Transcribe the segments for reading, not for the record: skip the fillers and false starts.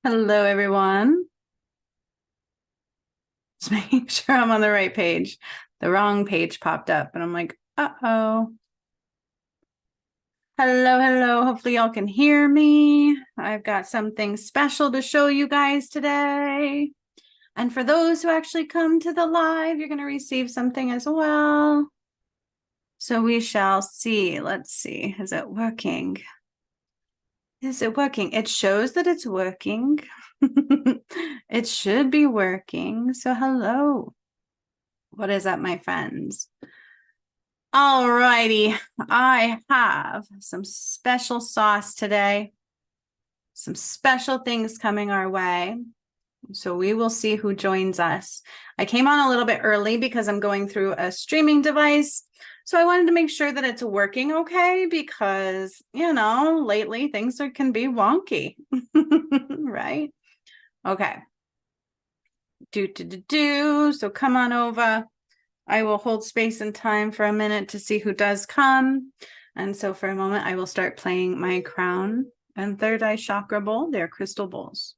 Hello, everyone. Just making sure I'm on the right page. The wrong page popped up, and I'm like, uh-oh. Hello, hello. Hopefully, y'all can hear me. I've got something special to show you guys today. And for those who actually come to the live, you're going to receive something as well. So we shall see. Let's see. Is it working? Is it working? It shows that it's working. It should be working. So hello. What is up, my friends? All righty. I have some special sauce today. Some special things coming our way. So we will see who joins us. I came on a little bit early because I'm going through a streaming device. So I wanted to make sure that it's working okay because, lately things can be wonky, right? Okay. So come on over. I will hold space and time for a minute to see who does come. And so for a moment, I will start playing my crown and third eye chakra bowl. They're crystal bowls.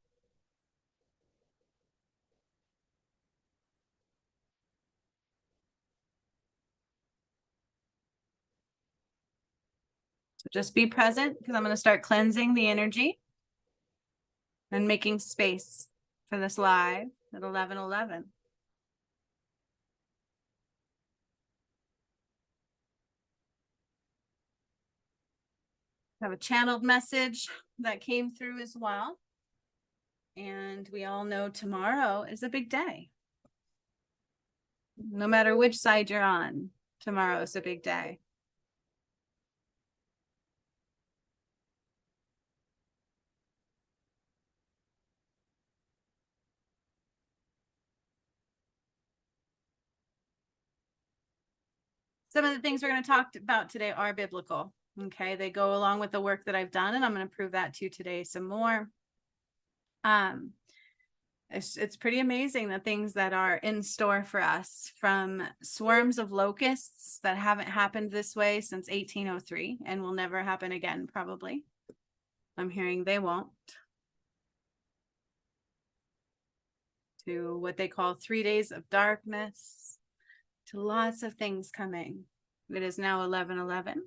So just be present because I'm going to start cleansing the energy and making space for this live at 11:11. I have a channeled message that came through as well. And we all know tomorrow is a big day. No matter which side you're on, tomorrow is a big day. Some of the things we're going to talk about today are biblical. Okay, they go along with the work that I've done, and I'm going to prove that to you today some more. It's pretty amazing the things that are in store for us, from swarms of locusts that haven't happened this way since 1803 and will never happen again, probably. I'm hearing they won't. To what they call 3 days of darkness, to lots of things coming. It is now 11:11.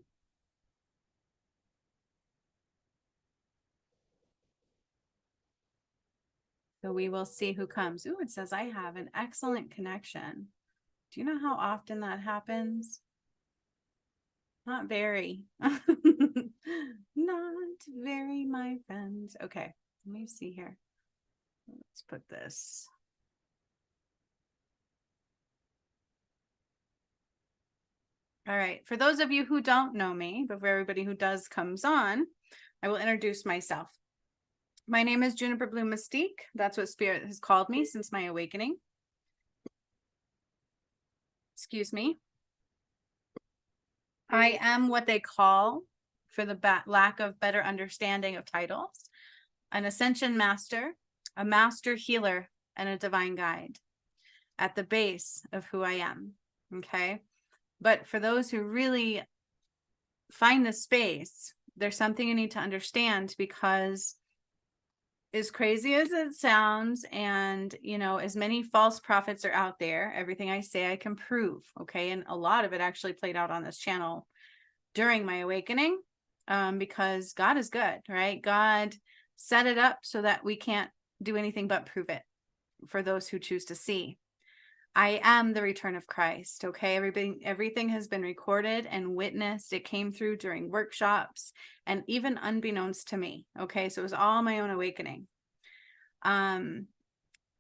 So we will see who comes. Ooh, it says I have an excellent connection. Do you know how often that happens? Not very. Not very, my friends. Okay, let me see here. Let's put this. All right. For those of you who don't know me, but for everybody who does comes on, I will introduce myself. My name is Juniper Blue Mystique. That's what Spirit has called me since my awakening. Excuse me. I am what they call, for the lack of better understanding of titles, an ascension master, a master healer, and a divine guide at the base of who I am. Okay. But for those who really find the space, there's something you need to understand, because as crazy as it sounds, and as many false prophets are out there, everything I say I can prove. Okay. And a lot of it actually played out on this channel during my awakening, because God is good, right? God set it up so that we can't do anything but prove it for those who choose to see. I am the return of Christ. Okay. Everything has been recorded and witnessed. It came through during workshops and even unbeknownst to me. Okay. So it was all my own awakening. And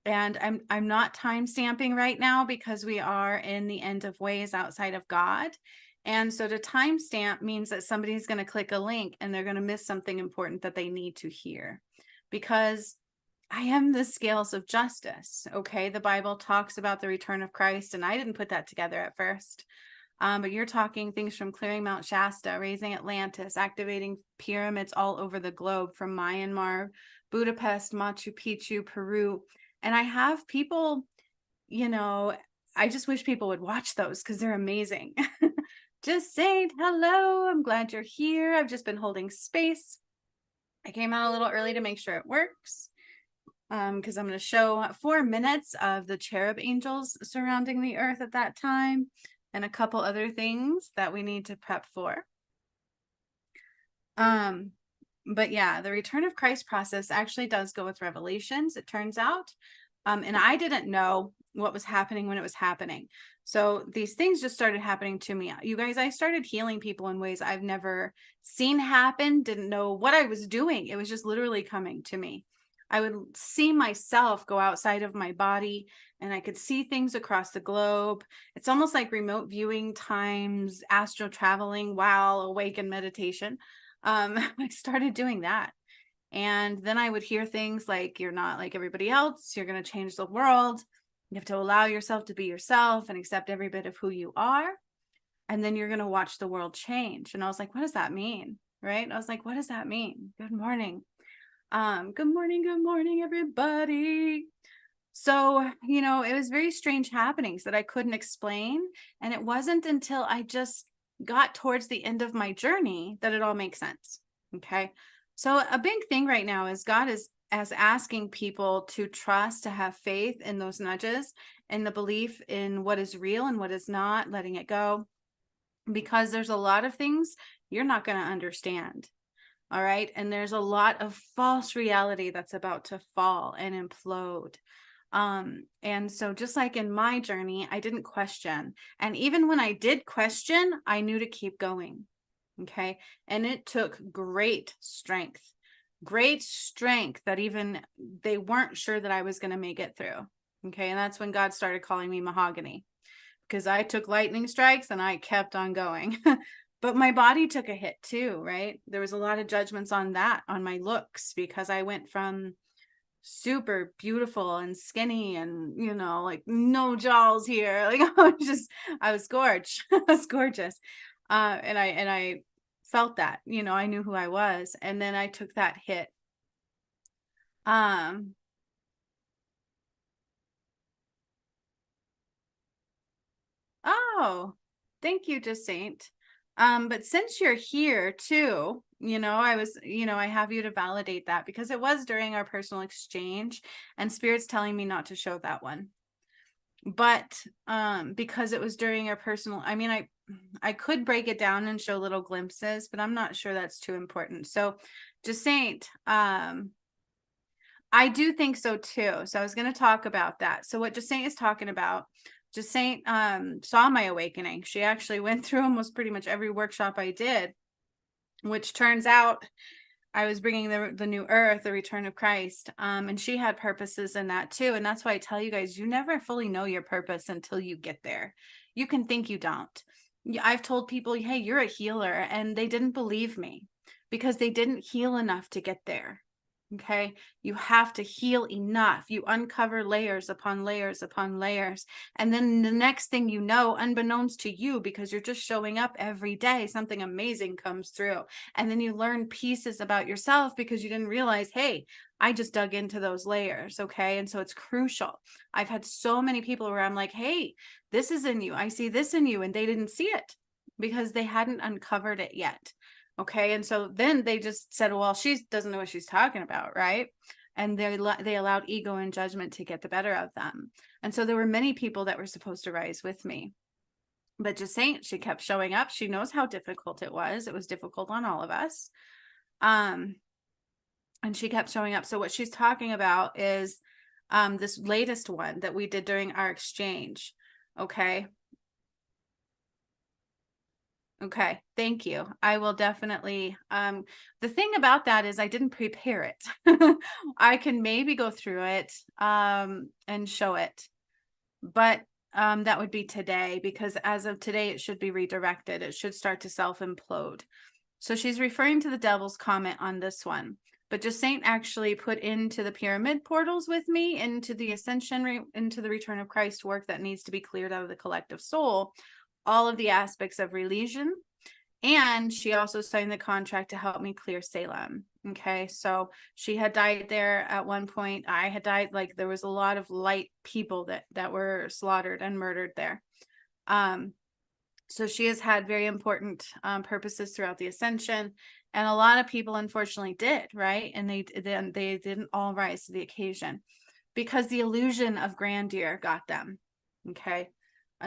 I'm not time stamping right now because we are in the end of ways outside of God. And so to timestamp means that somebody's going to click a link and they're going to miss something important that they need to hear, because I am the scales of justice. Okay. The Bible talks about the return of Christ, and I didn't put that together at first. But you're talking things from clearing Mount Shasta, raising Atlantis, activating pyramids all over the globe, from Myanmar, Budapest, Machu Picchu, Peru. And I have people, I just wish people would watch those because they're amazing. Just saying hello. I'm glad you're here. I've just been holding space. I came out a little early to make sure it works. because I'm going to show 4 minutes of the cherub angels surrounding the earth at that time, and a couple other things that we need to prep for. But yeah, the return of Christ process actually does go with revelations, it turns out. And I didn't know what was happening when it was happening. So these things just started happening to me. You guys, I started healing people in ways I've never seen happen, didn't know what I was doing. It was just literally coming to me. I would see myself go outside of my body, and I could see things across the globe. It's almost like remote viewing times astral traveling while awake in meditation. I started doing that. And then I would hear things like, you're not like everybody else. You're going to change the world. You have to allow yourself to be yourself and accept every bit of who you are. And then you're going to watch the world change. And I was like, what does that mean? Right? I was like, what does that mean? Good morning. Good morning, everybody. So, you know, it was very strange happenings that I couldn't explain. And it wasn't until I just got towards the end of my journey that it all makes sense. Okay. So a big thing right now is God is asking people to trust, to have faith in those nudges, and the belief in what is real and what is not, letting it go, because there's a lot of things you're not going to understand. All right. And there's a lot of false reality that's about to fall and implode. And so just like in my journey, I didn't question. And even when I did question, I knew to keep going. Okay. And it took great strength that even they weren't sure that I was going to make it through. Okay. And that's when God started calling me mahogany, because I took lightning strikes and I kept on going. But my body took a hit too, right? There was a lot of judgments on that, on my looks, because I went from super beautiful and skinny and, you know, like no jowls here. Like I was gorgeous. I was gorgeous. And I felt that, you know, I knew who I was. And then I took that hit. Oh, thank you, Jacinth. But since you're here too, you know, I have you to validate that, because it was during our personal exchange and Spirit's telling me not to show that one. But because it was during our personal, I mean, I could break it down and show little glimpses, but I'm not sure that's too important. So Jacinth, I do think so too. So I was going to talk about that. So what Jacinth is talking about, Jacinth saw my awakening. She actually went through almost pretty much every workshop I did, which turns out I was bringing the new earth, the return of Christ. And she had purposes in that too. And that's why I tell you guys, you never fully know your purpose until you get there. You can think you don't. I've told people, hey, you're a healer. And they didn't believe me because they didn't heal enough to get there. Okay, you have to heal enough. You uncover layers upon layers upon layers. And then the next thing you know, unbeknownst to you, because you're just showing up every day, something amazing comes through. And then you learn pieces about yourself because you didn't realize, hey, I just dug into those layers. Okay. And so it's crucial. I've had so many people where I'm like, hey, this is in you. I see this in you. And they didn't see it because they hadn't uncovered it yet. Okay. And so then they just said, well, she doesn't know what she's talking about. Right. And they allowed ego and judgment to get the better of them. And so there were many people that were supposed to rise with me. But Jacinth, she kept showing up. She knows how difficult it was. It was difficult on all of us. And she kept showing up. So what she's talking about is this latest one that we did during our exchange. Okay. Okay, thank you. I will definitely, the thing about that is I didn't prepare it. I can maybe go through it and show it, but that would be today, because as of today, it should be redirected. It should start to self-implode. So she's referring to the devil's comet on this one, but Jacinth actually put into the pyramid portals with me, into the ascension, into the return of Christ work that needs to be cleared out of the collective soul, all of the aspects of religion. And she also signed the contract to help me clear Salem. Okay. So she had died there at one point. I had died. Like there was a lot of light people that were slaughtered and murdered there. So she has had very important purposes throughout the ascension, and a lot of people unfortunately did, right? And they didn't all rise to the occasion because the illusion of grandeur got them. Okay.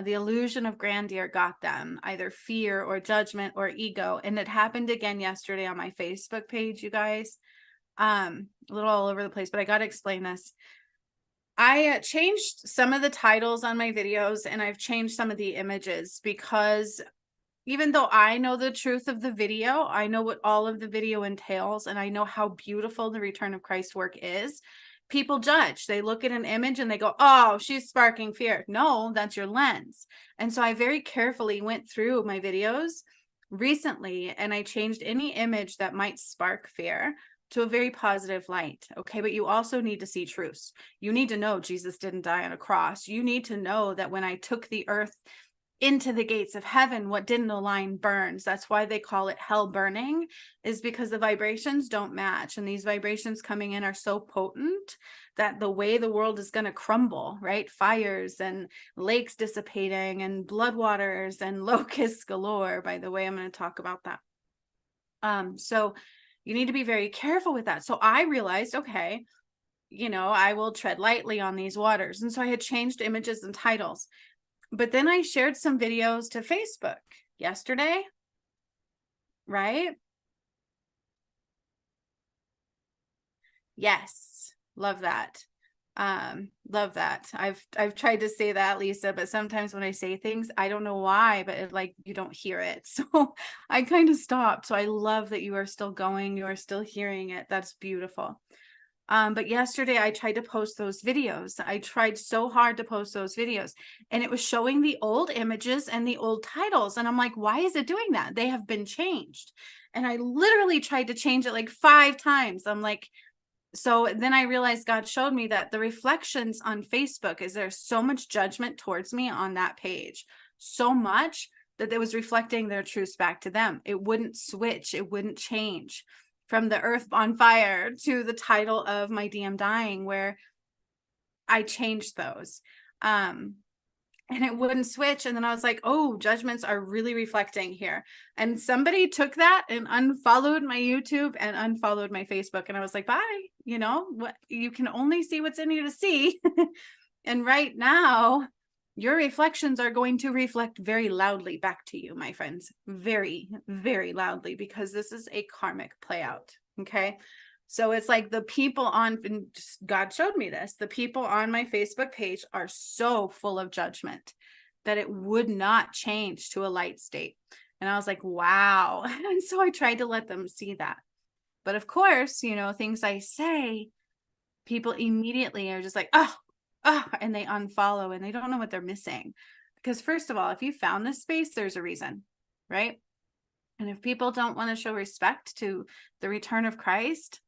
The illusion of grandeur got them, either fear or judgment or ego. And it happened again yesterday on my Facebook page, you guys. A little all over the place, but I got to explain this. I changed some of the titles on my videos, and I've changed some of the images because even though I know the truth of the video, I know what all of the video entails, and I know how beautiful the return of Christ work is. People judge. They look at an image and they go, oh, she's sparking fear. No, that's your lens. And so I very carefully went through my videos recently, and I changed any image that might spark fear to a very positive light. Okay. But you also need to see truths. You need to know Jesus didn't die on a cross. You need to know that when I took the earth into the gates of heaven, what didn't align burns. That's why they call it hell burning, is because the vibrations don't match. And these vibrations coming in are so potent that the way the world is going to crumble, right? Fires and lakes dissipating and blood waters and locusts galore. By the way, I'm going to talk about that. So you need to be very careful with that. So I realized, okay, I will tread lightly on these waters. And so I had changed images and titles. But then I shared some videos to Facebook yesterday, right? Yes, love that. Love that. I've tried to say that, Lisa, but sometimes when I say things, I don't know why, but you don't hear it. So I kind of stopped. So I love that you are still going, you are still hearing it. That's beautiful. But yesterday I tried to post those videos. I tried so hard to post those videos, and it was showing the old images and the old titles. And I'm like, why is it doing that? They have been changed. And I literally tried to change it like 5 times. I'm like, so then I realized God showed me that the reflections on Facebook is there's so much judgment towards me on that page, so much that it was reflecting their truths back to them. It wouldn't switch. It wouldn't change from the earth on fire to the title of my DM dying, where I changed those. And it wouldn't switch. And then I was like, oh, judgments are really reflecting here. And somebody took that and unfollowed my YouTube and unfollowed my Facebook. And I was like, bye, what, you can only see what's in you to see. And right now, your reflections are going to reflect very loudly back to you, my friends, very, very loudly, because this is a karmic play out. Okay. So it's like the people on, and God showed me this, the people on my Facebook page are so full of judgment that it would not change to a light state. And I was like, wow. And so I tried to let them see that. But of course, things I say, people immediately are just like, oh, and they unfollow and they don't know what they're missing. Because first of all, if you found this space, there's a reason, right? And if people don't want to show respect to the return of Christ,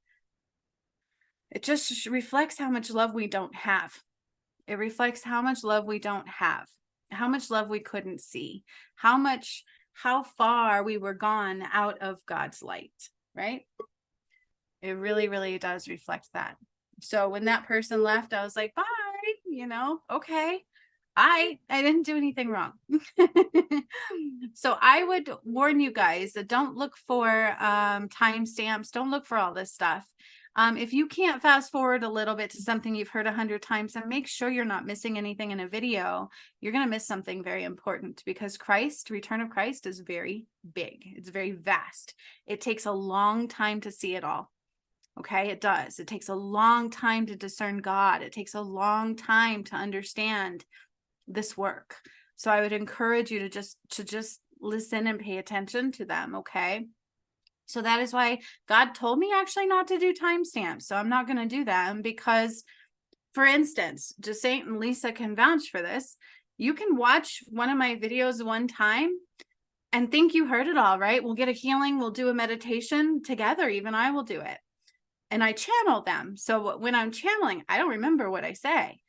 it just reflects how much love we don't have. It reflects how much love we don't have, how much love we couldn't see, how far we were gone out of God's light, right? It really, really does reflect that. So when that person left, I was like, bye, okay. I didn't do anything wrong. So I would warn you guys that don't look for timestamps. Don't look for all this stuff. If you can't fast forward a little bit to something you've heard 100 times, and make sure you're not missing anything in a video, you're going to miss something very important, because return of Christ is very big. It's very vast. It takes a long time to see it all. Okay, it does. It takes a long time to discern God. It takes a long time to understand this work. So I would encourage you to just listen and pay attention to them. Okay. So that is why God told me actually not to do timestamps. So I'm not going to do them, because, for instance, just Saint and Lisa can vouch for this. You can watch one of my videos one time and think you heard it all, right? We'll get a healing. We'll do a meditation together. Even I will do it. And I channel them. So when I'm channeling, I don't remember what I say.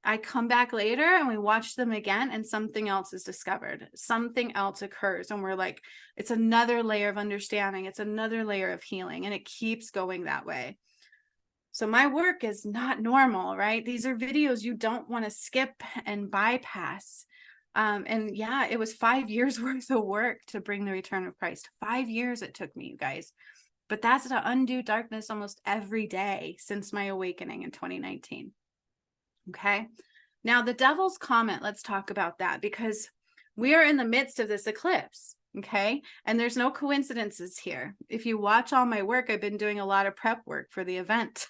I come back later and we watch them again, and something else is discovered. Something else occurs. And we're like, it's another layer of understanding. It's another layer of healing. And it keeps going that way. So my work is not normal, right? These are videos you don't want to skip and bypass. And yeah, it was 5 years worth of work to bring the return of Christ. 5 years it took me, you guys. But that's to undo darkness almost every day since my awakening in 2019. Okay. Now, the devil's comet, let's talk about that, because we are in the midst of this eclipse. Okay. And there's no coincidences here. If you watch all my work, I've been doing a lot of prep work for the event.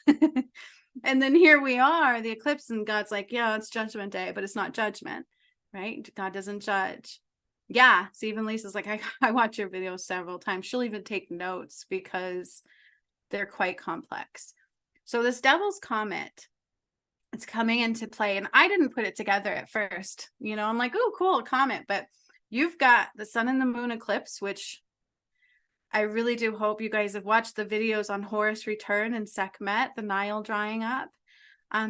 And then here we are, the eclipse, and God's like, yeah, it's judgment day, but it's not judgment, right? God doesn't judge. Yeah. So even Lisa's like, I watch your videos several times. She'll even take notes because they're quite complex. So this devil's comet, it's coming into play, and I didn't put it together at first. You know, I'm like, oh, cool, comet. But you've got the sun and the moon eclipse, which I really do hope you guys have watched the videos on Horus return and Sekhmet, the Nile drying up,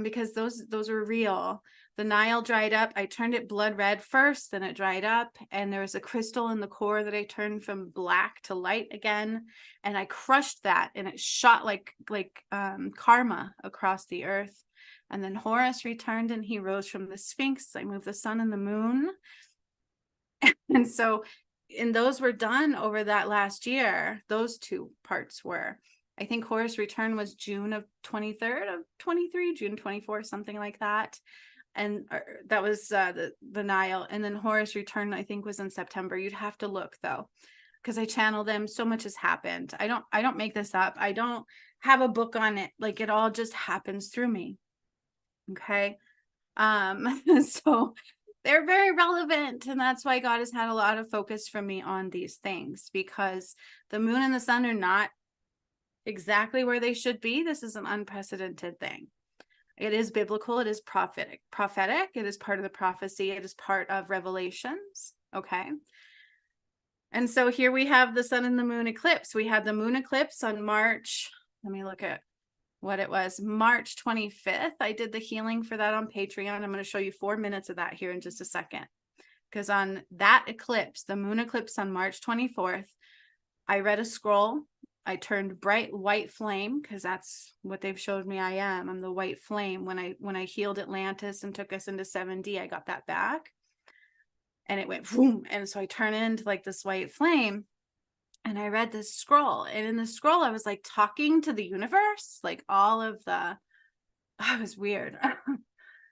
because those were real. The Nile dried up. I turned it blood red first, then it dried up, and there was a crystal in the core that I turned from black to light again, and I crushed that, and it shot like karma across the earth. And then Horus returned, and he rose from the Sphinx. I moved the sun and the moon, and so, and those were done over that last year. Those two parts were. I think Horus return was June of 23rd of 23, June 24th, something like that. And that was the Nile. And then Horus return, I think, was in September. You'd have to look though, because I channel them. So much has happened. I don't make this up. I don't have a book on it. Like, it all just happens through me. Okay. So they're very relevant. And that's why God has had a lot of focus from me on these things, because the moon and the sun are not exactly where they should be. This is an unprecedented thing. It is biblical. It is prophetic. It is part of the prophecy. It is part of Revelations. Okay. And so here we have the sun and the moon eclipse. We had the moon eclipse on March. Let me look at what it was. March 25th. I did the healing for that on Patreon. I'm going to show you 4 minutes of that here in just a second. Because on that eclipse, the moon eclipse on March 24th, I read a scroll. I turned bright white flame, because that's what they've showed me I am. I'm the white flame. When I healed Atlantis and took us into 7D, I got that back. And it went boom. And so I turned into like this white flame. And I read this scroll. And in the scroll, I was like talking to the universe, like all of the, it was weird.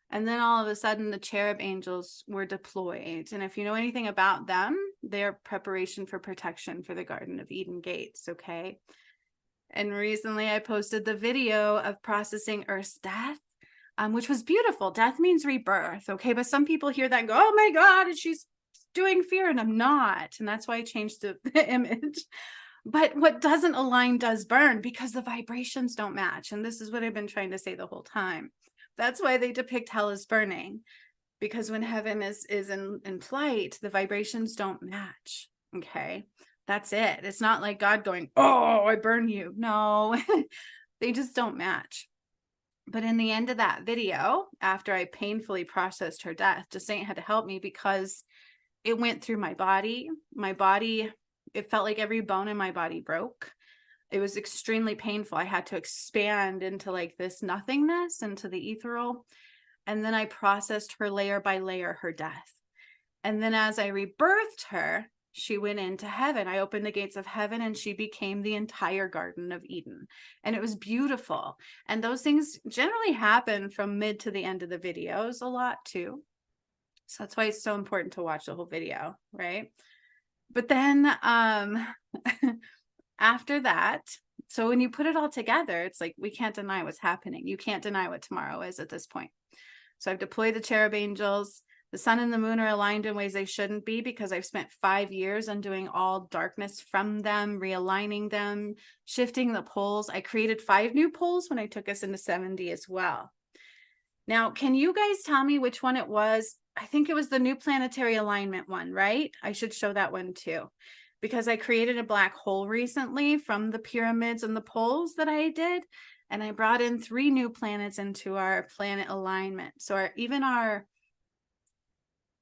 And then all of a sudden, the cherub angels were deployed. And if you know anything about them, they're preparation for protection for the Garden of Eden gates, okay? And recently I posted the video of processing Earth's death, which was beautiful. Death means rebirth, okay? But some people hear that and go, oh my God, and she's doing fear, and I'm not. And that's why I changed the image. But what doesn't align does burn, because the vibrations don't match. And this is what I've been trying to say the whole time. That's why they depict hell as burning, because when heaven is in flight, the vibrations don't match. Okay, that's it. It's not like God going, oh, I burn you. No, they just don't match. But in the end of that video, after I painfully processed her death, the saint had to help me, because it went through my body. It felt like every bone in my body broke. It was extremely painful. I had to expand into like this nothingness, into the ethereal. And then I processed her layer by layer, her death. And then as I rebirthed her, she went into heaven. I opened the gates of heaven, and she became the entire Garden of Eden. And it was beautiful. And those things generally happen from mid to the end of the videos a lot too. So that's why it's so important to watch the whole video, right? But then after that, so when you put it all together, it's like, we can't deny what's happening. You can't deny what tomorrow is at this point. So I've deployed the cherub angels. The sun and the moon are aligned in ways they shouldn't be, because I've spent 5 years undoing all darkness from them, realigning them, shifting the poles. I created 5 new poles when I took us into 7D as well. Now, can you guys tell me which one it was? I think it was the new planetary alignment one, right? I should show that one too, because I created a black hole recently from the pyramids and the poles that I did. And I brought in 3 new planets into our planet alignment. So even our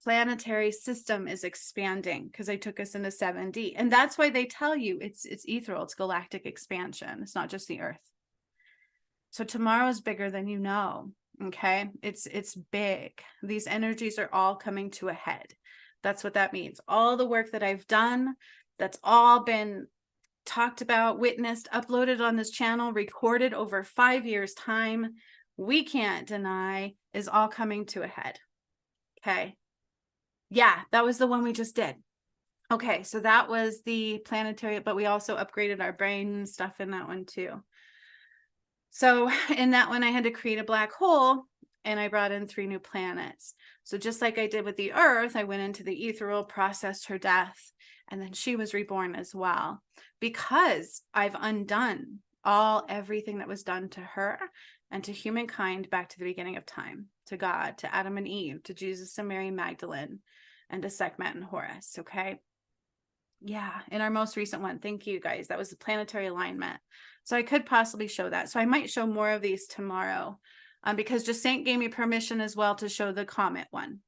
planetary system is expanding, because I took us into 7D. And that's why they tell you it's ethereal, it's galactic expansion. It's not just the Earth. So tomorrow is bigger than you know. Okay. It's big. These energies are all coming to a head. That's what that means. All the work that I've done, that's all been talked about, witnessed, uploaded on this channel, recorded over 5 years time, we can't deny, is all coming to a head. Okay. Yeah, that was the one we just did. Okay, so that was the planetary, but we also upgraded our brain stuff in that one too. So in that one, I had to create a black hole, and I brought in 3 new planets. So just like I did with the Earth, I went into the ethereal, processed her death, and then she was reborn as well, because I've undone everything that was done to her and to humankind back to the beginning of time, to God, to Adam and Eve, to Jesus and Mary Magdalene, and to Sekhmet and Horus. Okay. Yeah, in our most recent one. Thank you guys. That was the planetary alignment. So I could possibly show that. So I might show more of these tomorrow, because just Saint gave me permission as well to show the comet one.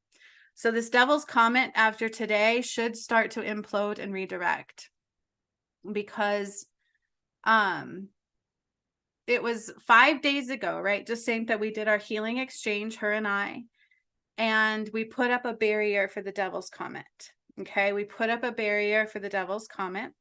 So this devil's comet after today should start to implode and redirect, because it was 5 days ago, right? Just Saint, that we did our healing exchange, her and we put up a barrier for the devil's comet. Okay, we put up a barrier for the devil's comet.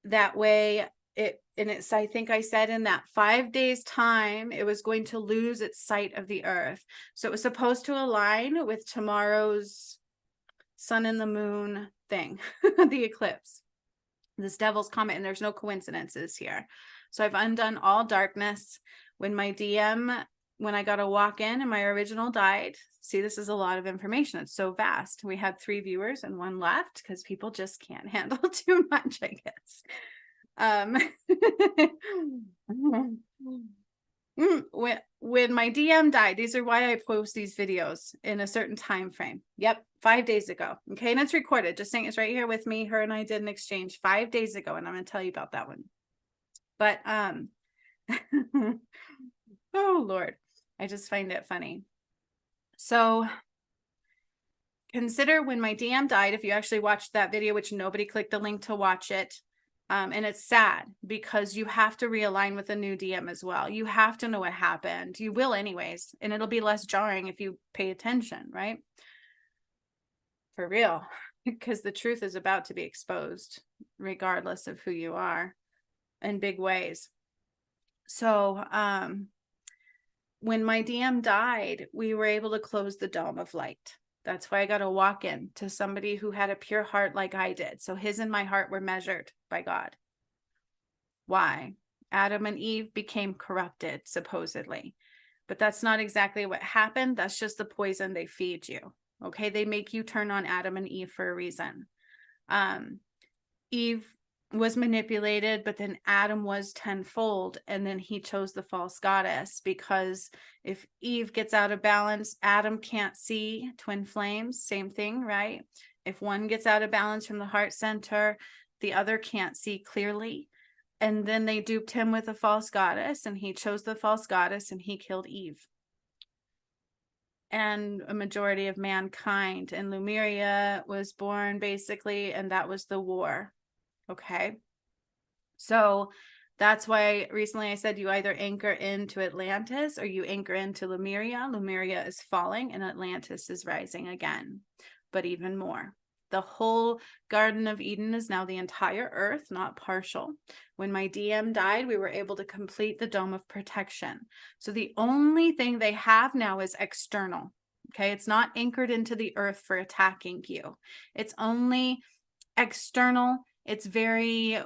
That way, I think I said in that 5 days time, it was going to lose its sight of the earth. So it was supposed to align with tomorrow's sun and the moon thing, the eclipse, this devil's comet, and there's no coincidences here. So I've undone all darkness. When I got a walk in and my original died, see, this is a lot of information. It's so vast. We had 3 viewers and 1 left because people just can't handle too much, I guess. When my DM died, these are why I post these videos in a certain time frame. Yep, 5 days ago. Okay, and it's recorded. Just saying, it's right here with me. Her and I did an exchange 5 days ago, and I'm going to tell you about that one. But oh Lord, I just find it funny. So consider when my DM died, if you actually watched that video, which nobody clicked the link to watch it. And it's sad because you have to realign with a new DM as well. You have to know what happened. You will anyways, and it'll be less jarring if you pay attention, right? For real, because the truth is about to be exposed, regardless of who you are, in big ways. So, when my DM died, we were able to close the dome of light. That's why I got to walk in to somebody who had a pure heart like I did. So his and my heart were measured by God. Why? Adam and Eve became corrupted, supposedly. But that's not exactly what happened. That's just the poison they feed you. Okay, they make you turn on Adam and Eve for a reason. Eve was manipulated, but then Adam was tenfold, and then he chose the false goddess, because if Eve gets out of balance, Adam can't see twin flames. Same thing, right? If one gets out of balance from the heart center, the other can't see clearly. And then they duped him with a false goddess, and he chose the false goddess, and he killed Eve and a majority of mankind. And Lemuria was born, basically, and that was the war. Okay, so that's why recently I said you either anchor into Atlantis or you anchor into Lemuria. Lemuria is falling and Atlantis is rising again, but even more. The whole Garden of Eden is now the entire earth, not partial. When my DM died, we were able to complete the dome of protection. So the only thing they have now is external. Okay, it's not anchored into the earth for attacking you. It's only external. It's very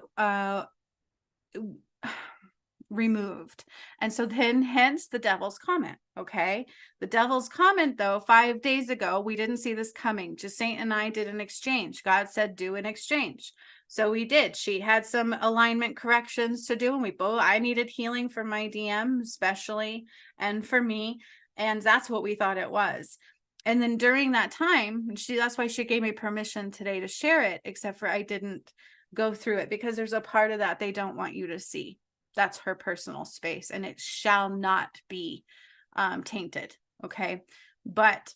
removed. And so then hence the devil's comet. Okay, the devil's comet, though, 5 days ago, we didn't see this coming. Just Saint and I did an exchange. God said do an exchange, so we did. She had some alignment corrections to do, and I needed healing for my DM especially, and for me, and that's what we thought it was. And then during that time, that's why she gave me permission today to share it, except for I didn't go through it because there's a part of that they don't want you to see. That's her personal space, and it shall not be tainted. Okay. But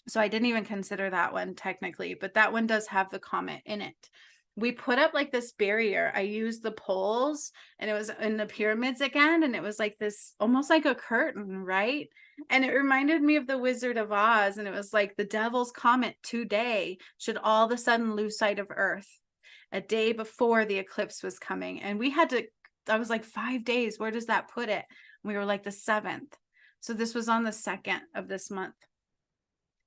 so I didn't even consider that one technically, but that one does have the comet in it. we put up like this barrier. I used the poles, and it was in the pyramids again. And it was like this, almost like a curtain, right? And it reminded me of the Wizard of Oz. And it was like the devil's comet today should all of a sudden lose sight of Earth a day before the eclipse was coming. And we had to, I was like, 5 days. Where does that put it? We were like the 7th. So this was on the 2nd of this month.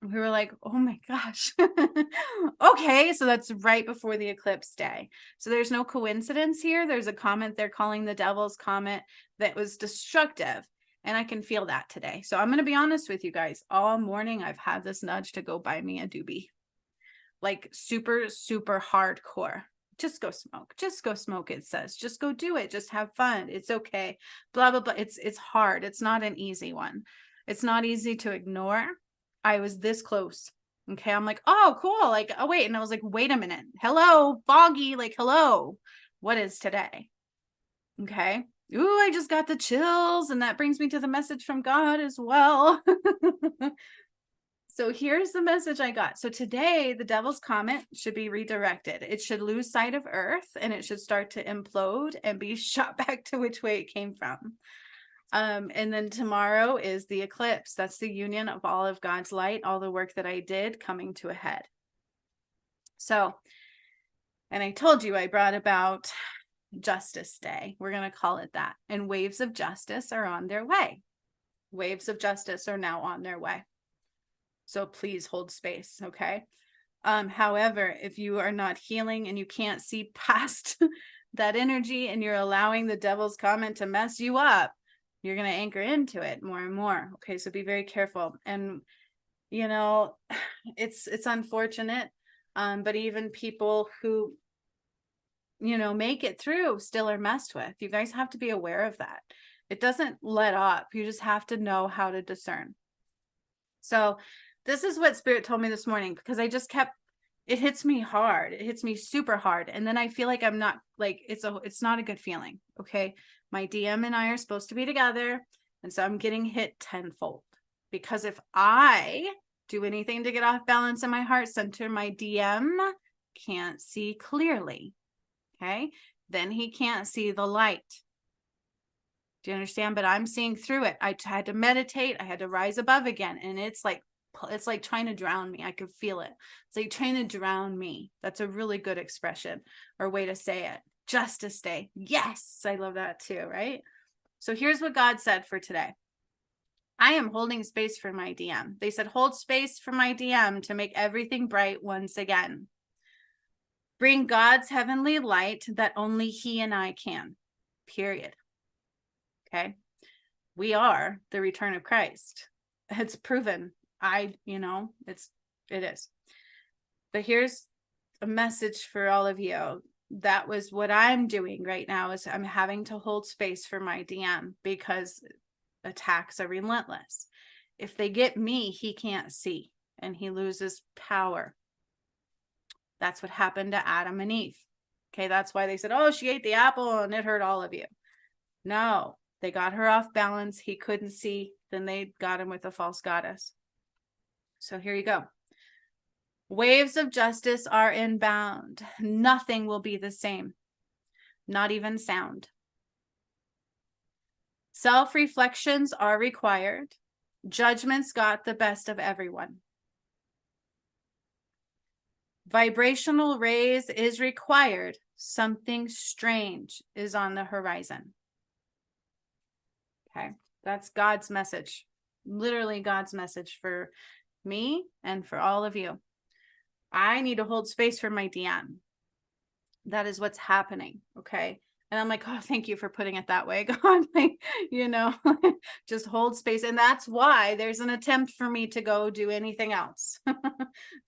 We were like, oh my gosh. Okay, so that's right before the eclipse day. So there's no coincidence here. There's a comet they're calling the devil's comet that was destructive. And I can feel that today. So I'm going to be honest with you guys. All morning, I've had this nudge to go buy me a doobie. Like super, super hardcore. Just go smoke. Just go smoke, it says. Just go do it. Just have fun. It's okay. Blah, blah, blah. It's hard. It's not an easy one. It's not easy to ignore. I was this close. Okay. I'm like, oh, cool. Like, oh, wait. And I was like, wait a minute. Hello, foggy. Like, hello. What is today? Okay. Ooh, I just got the chills. And that brings me to the message from God as well. So here's the message I got. So today, the devil's comet should be redirected. It should lose sight of Earth, and it should start to implode and be shot back to which way it came from. And then tomorrow is the eclipse. That's the union of all of God's light, all the work that I did coming to a head. So, and I told you I brought about Justice Day. We're going to call it that. And waves of justice are on their way. Waves of justice are now on their way. So please hold space, okay? However, if you are not healing and you can't see past that energy and you're allowing the devil's comet to mess you up, you're going to anchor into it more and more. Okay, so be very careful. And, you know, it's unfortunate, but even people who, you know, make it through still are messed with. You guys have to be aware of that. It doesn't let up. You just have to know how to discern. So this is what Spirit told me this morning, because I just kept, it hits me hard. It hits me super hard. And then I feel like I'm not, like, it's not a good feeling. Okay. My DM and I are supposed to be together. And so I'm getting hit tenfold, because if I do anything to get off balance in my heart center, my DM can't see clearly. Okay. Then he can't see the light. Do you understand? But I'm seeing through it. I had to meditate. I had to rise above again. And it's like trying to drown me. I could feel it. It's like trying to drown me. That's a really good expression or way to say it. Justice Day. Yes. I love that too. Right. So here's what God said for today. I am holding space for my DM. They said, hold space for my DM to make everything bright once again. Bring God's heavenly light that only he and I can. Period. Okay. We are the return of Christ. It's proven. It is. But here's a message for all of you. That was what I'm doing right now, is I'm having to hold space for my DM, because attacks are relentless. If they get me, he can't see and he loses power. That's what happened to Adam and Eve. Okay. That's why they said, oh, she ate the apple and it hurt all of you. No. They got her off balance. He couldn't see. Then they got him with a false goddess. So here you go. Waves of justice are inbound. Nothing will be the same. Not even sound. Self-reflections are required. Judgments got the best of everyone. Vibrational raise is required. Something strange is on the horizon. Okay, that's God's message, literally God's message for me and for all of you. I need to hold space for my DM. That is what's happening. Okay. And I'm like, oh, thank you for putting it that way, God. Like, just hold space. And that's why there's an attempt for me to go do anything else.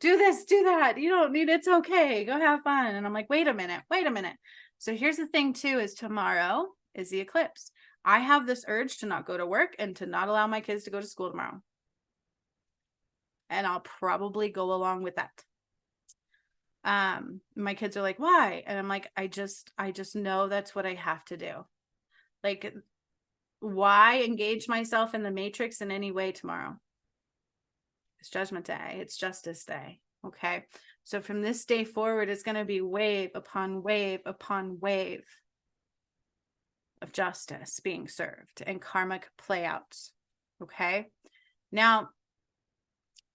Do this, do that. You don't need, it's okay. Go have fun. And I'm like, wait a minute. So here's the thing too, is tomorrow is the eclipse. I have this urge to not go to work and to not allow my kids to go to school tomorrow. And I'll probably go along with that. My kids are like, why? And I'm like, I just know that's what I have to do. Like, why engage myself in the matrix in any way tomorrow? It's Judgment Day. It's Justice Day. Okay. So from this day forward, it's going to be wave upon wave upon wave of justice being served and karmic playouts. Okay. Now,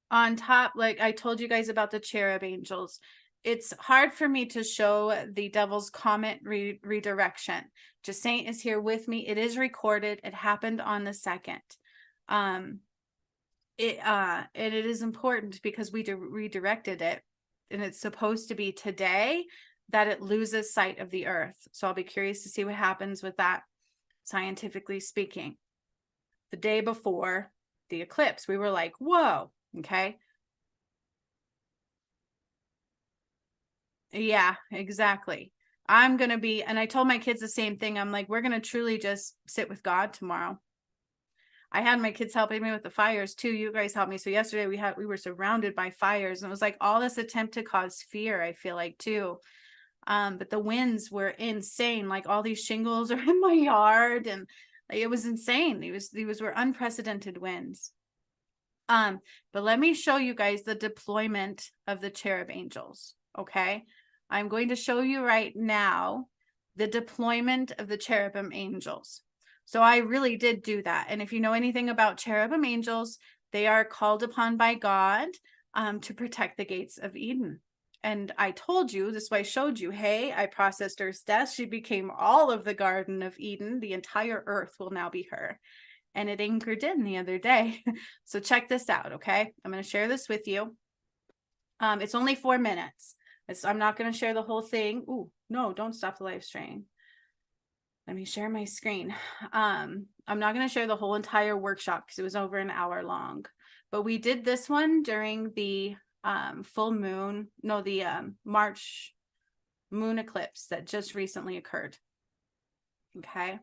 on top, like I told you guys about the cherub angels, it's hard for me to show the devil's comet redirection. Jacinth is here with me. It is recorded. It happened on the 2nd. And it is important because we redirected it, and it's supposed to be today that it loses sight of the earth. So I'll be curious to see what happens with that, scientifically speaking. The day before the eclipse, we were like, whoa, okay. Yeah, exactly. I'm going to be, and I told my kids the same thing. I'm like, we're going to truly just sit with God tomorrow. I had my kids helping me with the fires too. You guys helped me. So yesterday we were surrounded by fires, and it was like all this attempt to cause fear, I feel like too. But the winds were insane. Like all these shingles are in my yard, and like, it was insane. These were unprecedented winds. But let me show you guys the deployment of the cherub angels. Okay. I'm going to show you right now the deployment of the cherubim angels. So I really did do that. And if you know anything about cherubim angels, they are called upon by God to protect the gates of Eden. And I told you, this is why I showed you, hey, I processed Earth's death. She became all of the Garden of Eden. The entire earth will now be her. And it anchored in the other day. So check this out, okay? I'm going to share this with you. It's only 4 minutes. I'm not going to share the whole thing. Ooh, no, don't stop the live stream. Let me share my screen. I'm not going to share the whole entire workshop because it was over an hour long. But we did this one during the full moon, no, the March moon eclipse that just recently occurred. Okay.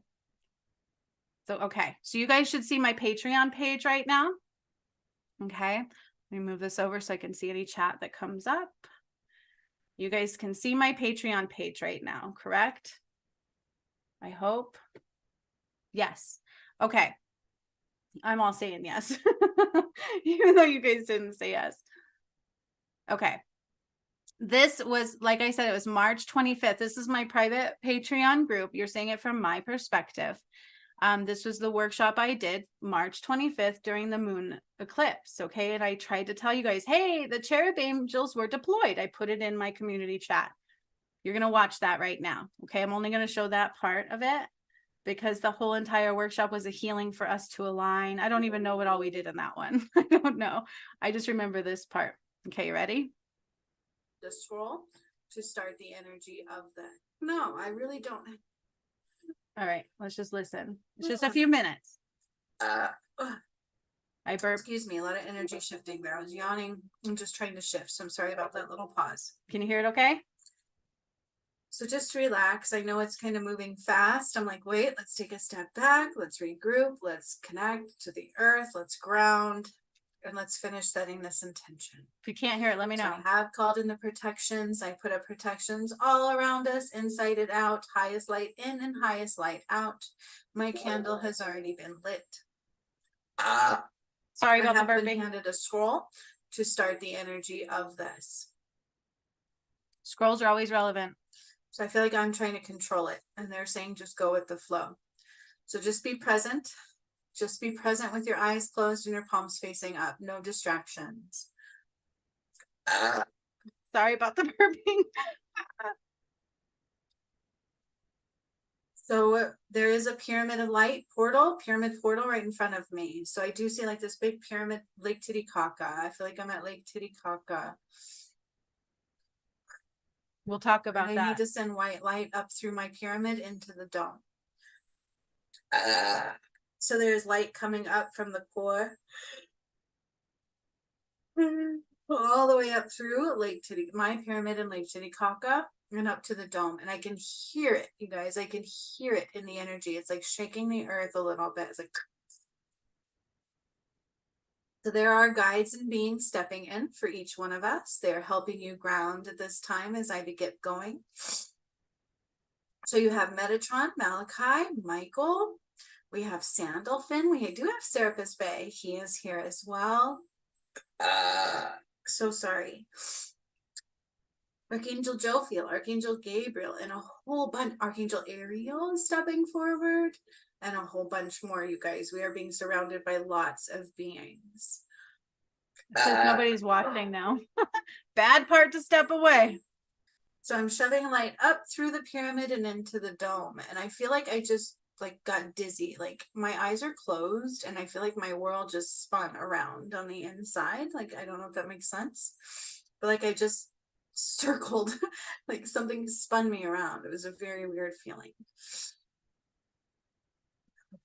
So you guys should see my Patreon page right now. Okay. Let me move this over so I can see any chat that comes up. You guys can see my Patreon page right now, correct? I hope. Yes. Okay. I'm all saying yes, even though you guys didn't say yes. Okay. This was, like I said, it was March 25th. This is my private Patreon group. You're saying it from my perspective. This was the workshop I did March 25th during the moon eclipse. Okay. And I tried to tell you guys, hey, the cherub angels were deployed. I put it in my community chat. You're going to watch that right now. Okay. I'm only going to show that part of it because the whole entire workshop was a healing for us to align. I don't even know what all we did in that one. I don't know. I just remember this part. Okay. You ready? The scroll to start the energy of the, no, I really don't. All right, let's just listen. It's just a few minutes. I burped. Excuse me, a lot of energy shifting there. I was yawning. I'm just trying to shift, so I'm sorry about that little pause. Can you hear it okay? So just relax. I know it's kind of moving fast. I'm like, wait, let's take a step back. Let's regroup. Let's connect to the earth. Let's ground. And let's finish setting this intention. If you can't hear it, let me know. So I have called in the protections. I put up protections all around us, inside and out, highest light in and highest light out. My candle has already been lit. Sorry about the burping. I have been handed a scroll to start the energy of this. Scrolls are always relevant. So I feel like I'm trying to control it. And they're saying just go with the flow. So just be present. Just be present with your eyes closed and your palms facing up. No distractions. Sorry about the burping. So there is a pyramid of light pyramid portal right in front of me. So I do see like this big pyramid, Lake Titicaca. I feel like I'm at Lake Titicaca. We'll talk about that. I need to send white light up through my pyramid into the dome. So there's light coming up from the core all the way up through my pyramid in Lake Titicaca and up to the dome. And I can hear it, you guys. I can hear it in the energy. It's like shaking the earth a little bit. It's like, so there are guides and beings stepping in for each one of us. They're helping you ground at this time as I get going. So you have Metatron, Malachi, Michael. We have Sandalphon. We do have Serapis Bay. He is here as well. so sorry. Archangel Jophiel, Archangel Gabriel, and a whole bunch, Archangel Ariel is stepping forward, and a whole bunch more, you guys. We are being surrounded by lots of beings. Since nobody's watching now. Bad part to step away. So I'm shoving light up through the pyramid and into the dome. And I feel like I just like got dizzy. Like my eyes are closed and I feel like my world just spun around on the inside. Like, I don't know if that makes sense, but like I just circled, like something spun me around. It was a very weird feeling.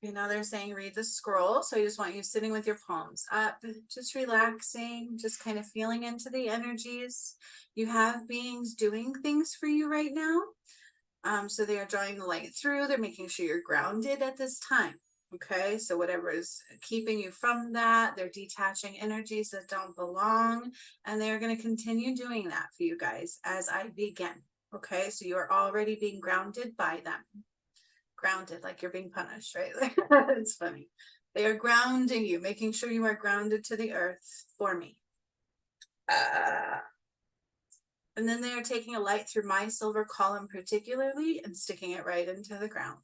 Okay, now they're saying read the scroll. So I just want you sitting with your palms up, just relaxing, just kind of feeling into the energies. You have beings doing things for you right now. So they are drawing the light through. They're making sure you're grounded at this time. Okay, so whatever is keeping you from that, they're detaching energies that don't belong, and they are going to continue doing that for you guys as I begin. Okay, so you are already being grounded by them. Grounded, like you're being punished, right? It's funny. They are grounding you, making sure you are grounded to the earth for me. And then they are taking a light through my silver column particularly and sticking it right into the ground.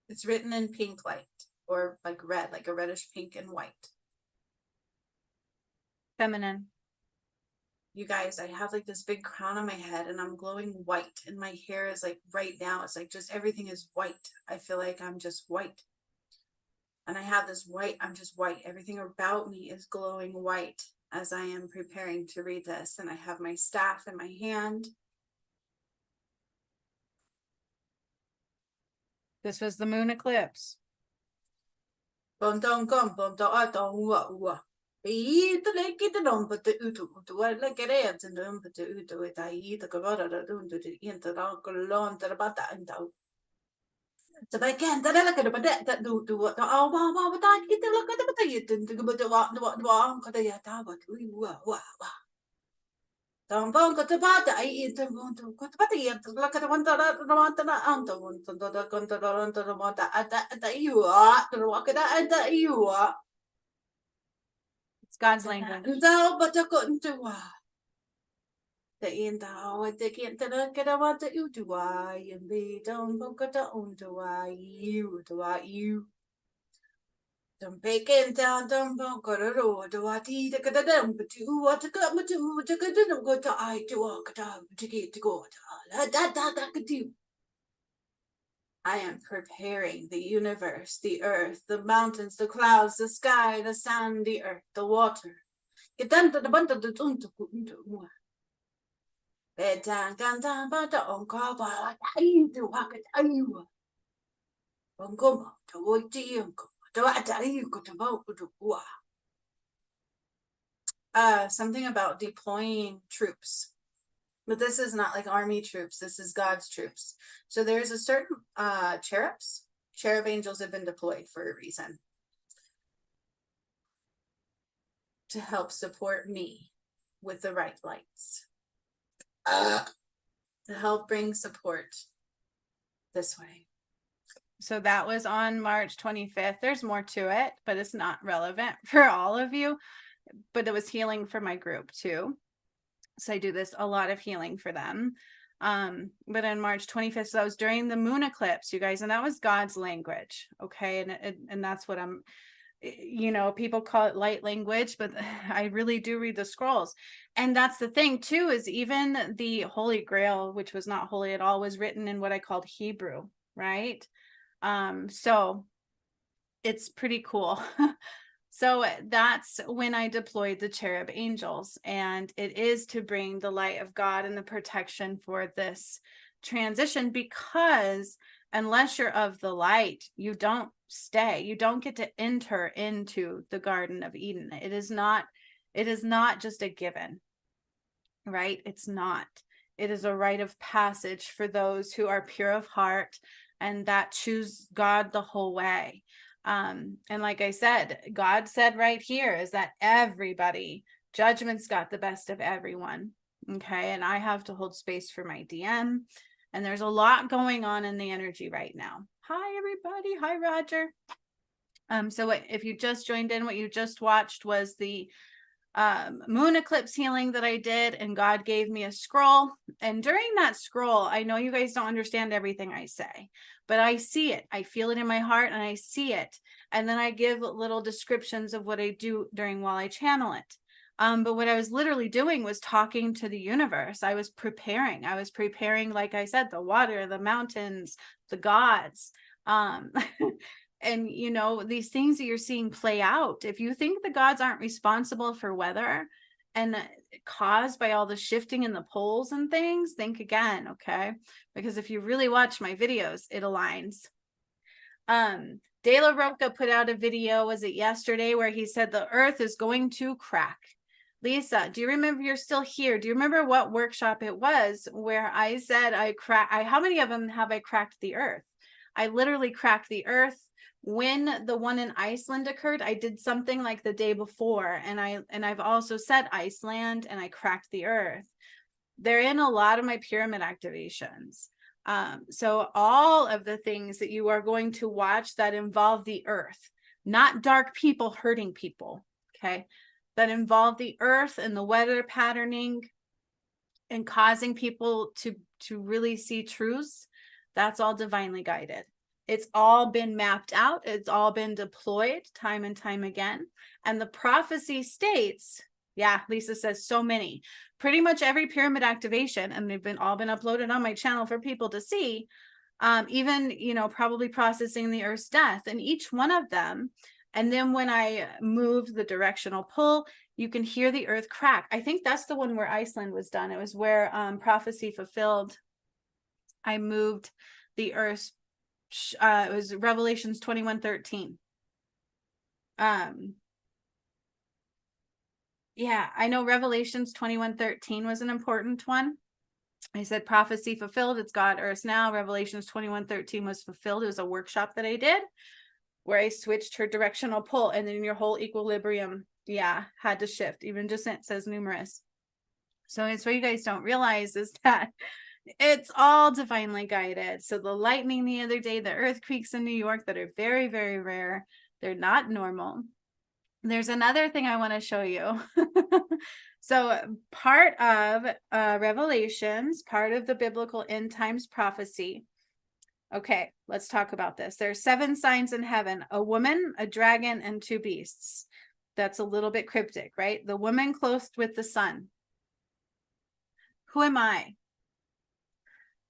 It's written in pink light, or like red, like a reddish pink and white. Feminine. You guys, I have like this big crown on my head and I'm glowing white, and my hair is like right now, it's like just everything is white. I feel like I'm just white. And I have this white, I'm just white. Everything about me is glowing white as I am preparing to read this. And I have my staff in my hand. This was the moon eclipse. It's God's language. I am preparing the universe, the earth, the mountains, the clouds, the sky, the sun, the earth, the water. Something about deploying troops. But this is not like army troops. This is God's troops. So there's a certain cherubs. Cherub angels have been deployed for a reason. To help support me with the right lights. To help bring support this way. So that was on March 25th. There's more to it, but it's not relevant for all of you. But it was healing for my group too. So I do this a lot of healing for them. But on March 25th, so that was during the moon eclipse, you guys, and that was God's language. Okay. And that's what I'm, you know, people call it light language, but I really do read the scrolls. And that's the thing too, is even the Holy Grail, which was not holy at all, was written in what I called Hebrew, right? So it's pretty cool. So that's when I deployed the cherub angels, and it is to bring the light of God and the protection for this transition, because unless you're of the light, you don't stay. You don't get to enter into the Garden of Eden. It is not just a given, right? It's not. It is a rite of passage for those who are pure of heart and that choose God the whole way. And like I said, God said right here is that everybody, judgment's got the best of everyone. Okay. And I have to hold space for my DM. And there's a lot going on in the energy right now. Hi, everybody. Hi, Roger. So if you just joined in, what you just watched was the moon eclipse healing that I did, and God gave me a scroll. And during that scroll, I know you guys don't understand everything I say, but I see it. I feel it in my heart and I see it. And then I give little descriptions of what I do while I channel it. But what I was literally doing was talking to the universe. I was preparing, like I said, the water, the mountains, the gods. And you know, these things that you're seeing play out, if you think the gods aren't responsible for weather and caused by all the shifting in the poles and things, think again. Okay, because if you really watch my videos, it aligns. De La Roca put out a video, was it yesterday, where he said the earth is going to crack. Lisa, do you remember, you're still here, do you remember what workshop it was where I said how many of them have I cracked the earth? I literally cracked the earth. When the one in Iceland occurred, I did something like the day before, and I've also said Iceland, and I cracked the earth. They're in a lot of my pyramid activations. So all of the things that you are going to watch that involve the earth, not dark people hurting people, okay, that involve the earth and the weather patterning and causing people to really see truths, that's all divinely guided. It's all been mapped out. It's all been deployed time and time again. And the prophecy states, yeah, Lisa says so many, pretty much every pyramid activation, and they've all been uploaded on my channel for people to see, even, you know, probably processing the earth's death, and each one of them. And then when I moved the directional pull, you can hear the earth crack. I think that's the one where Iceland was done. It was where prophecy fulfilled. I moved the earth's it was Revelations 21:13. Yeah, I know Revelations 21:13 was an important one. I said prophecy fulfilled, it's God, earth now. Revelations 21:13 was fulfilled. It was a workshop that I did where I switched her directional pull, and then your whole equilibrium, yeah, had to shift. Even descent says numerous. So it's what you guys don't realize is that it's all divinely guided. So the lightning the other day, the earthquakes in New York that are very, very rare, they're not normal. There's another thing I want to show you. So part of Revelations, part of the biblical end times prophecy. Okay, let's talk about this. There are 7 signs in heaven: a woman, a dragon, and 2 beasts. That's a little bit cryptic, right? The woman clothed with the sun. Who am I?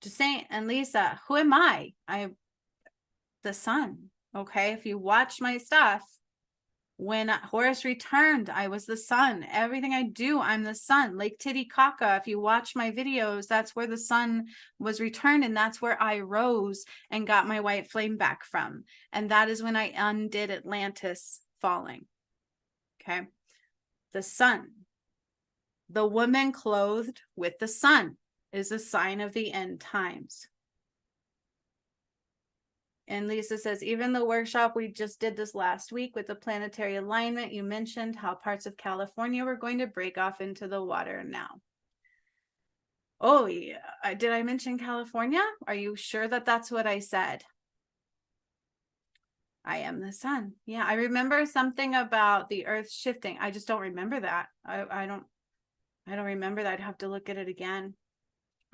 Saint and Lisa, who am I? I'm the sun. Okay, if you watch my stuff, when Horus returned, I was the sun. Everything I do, I'm the sun. Lake Titicaca, if you watch my videos, that's where the sun was returned, and that's where I rose and got my white flame back from. And that is when I undid Atlantis falling. Okay, the sun. The woman clothed with the sun is a sign of the end times. And Lisa says, even the workshop we just did this last week with the planetary alignment, you mentioned how parts of California were going to break off into the water now. Oh, yeah. Did I mention California? Are you sure that that's what I said? I am the sun. Yeah, I remember something about the earth shifting. I just don't remember that. I don't remember that. I'd have to look at it again.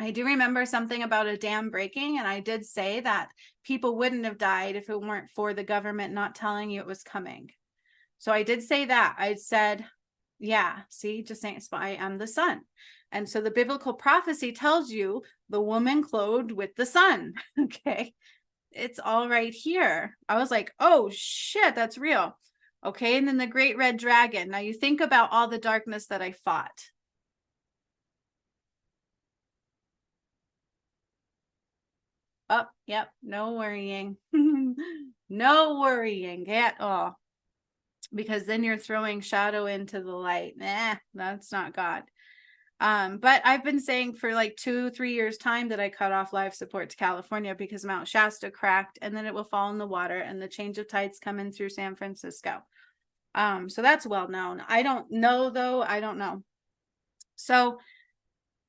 I do remember something about a dam breaking, and I did say that people wouldn't have died if it weren't for the government not telling you it was coming. So I did say that. I said, yeah, see, just saying, I am the sun. And so the biblical prophecy tells you the woman clothed with the sun. Okay, it's all right here. I was like, oh shit, that's real. Okay, and then the great red dragon. Now you think about all the darkness that I fought. Oh, yep, no worrying. No worrying at all. Because then you're throwing shadow into the light. That's not God. But I've been saying for like 2-3 years time that I cut off live support to California because Mount Shasta cracked, and then it will fall in the water, and the change of tides coming through San Francisco. So that's well known. I don't know though. I don't know. So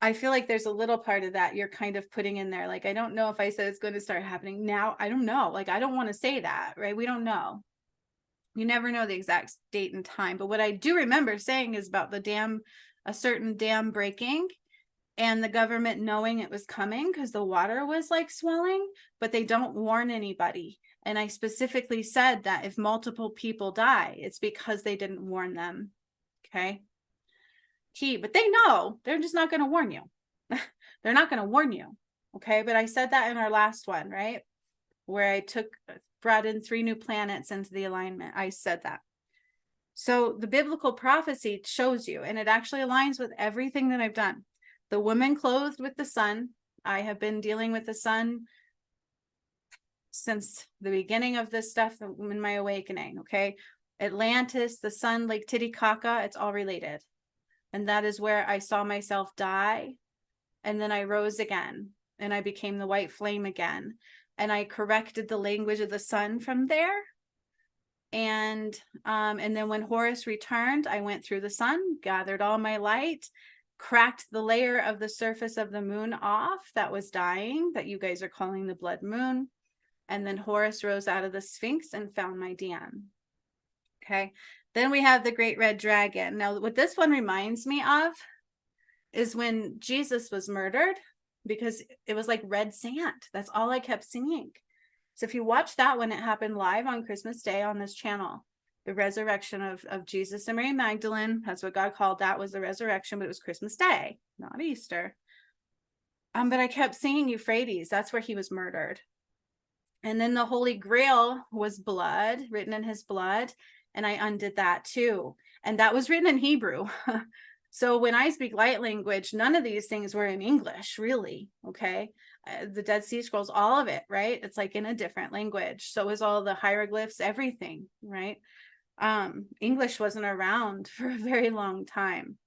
I feel like there's a little part of that you're kind of putting in there. Like, I don't know if I said it's going to start happening now. I don't know. Like, I don't want to say that, right? We don't know. You never know the exact date and time, but what I do remember saying is about the dam, a certain dam breaking, and the government knowing it was coming because the water was like swelling, but they don't warn anybody. And I specifically said that if multiple people die, it's because they didn't warn them. Okay. Key, but they know, they're just not going to warn you. They're not going to warn you. Okay. But I said that in our last one, right? Where I brought in 3 new planets into the alignment. I said that. So the biblical prophecy shows you, and it actually aligns with everything that I've done. The woman clothed with the sun. I have been dealing with the sun since the beginning of this stuff in my awakening. Okay. Atlantis, the sun, Lake Titicaca, it's all related. And that is where I saw myself die. And then I rose again and I became the white flame again. And I corrected the language of the sun from there. And then when Horus returned, I went through the sun, gathered all my light, cracked the layer of the surface of the moon off that was dying, that you guys are calling the blood moon. And then Horus rose out of the Sphinx and found my dam. Okay. Then we have the great red dragon. Now, what this one reminds me of is when Jesus was murdered, because it was like red sand. That's all I kept seeing. So if you watch that when it happened live on Christmas Day on this channel, the resurrection of Jesus and Mary Magdalene, that's what God called that, was the resurrection, but it was Christmas Day, not Easter. But I kept seeing Euphrates. That's where he was murdered. And then the Holy Grail was blood, written in his blood. And I undid that too. And that was written in Hebrew. So when I speak light language, none of these things were in English, really. Okay. The Dead Sea Scrolls, all of it, right? It's like in a different language. So is all the hieroglyphs, everything, right? English wasn't around for a very long time.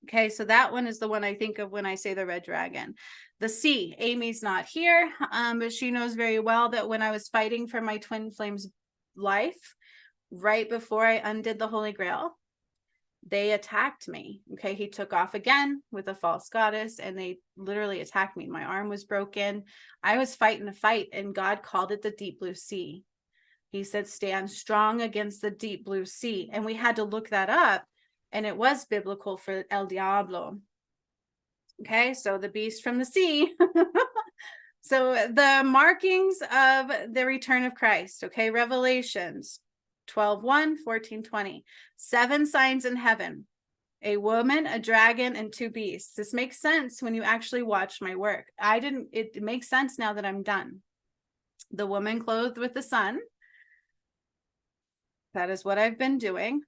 Okay, so that one is the one I think of when I say the red dragon. The sea, Amy's not here, but she knows very well that when I was fighting for my twin flames life, right before I undid the Holy Grail, they attacked me. Okay, he took off again with a false goddess and they literally attacked me. My arm was broken. I was fighting a fight and God called it the deep blue sea. He said, stand strong against the deep blue sea. And we had to look that up. And it was biblical for El Diablo. Okay, so the beast from the sea. So the markings of the return of Christ. Okay, Revelations 12:1, 14:20. 7 signs in heaven. A woman, a dragon, and 2 beasts. This makes sense when you actually watch my work. It makes sense now that I'm done. The woman clothed with the sun. That is what I've been doing.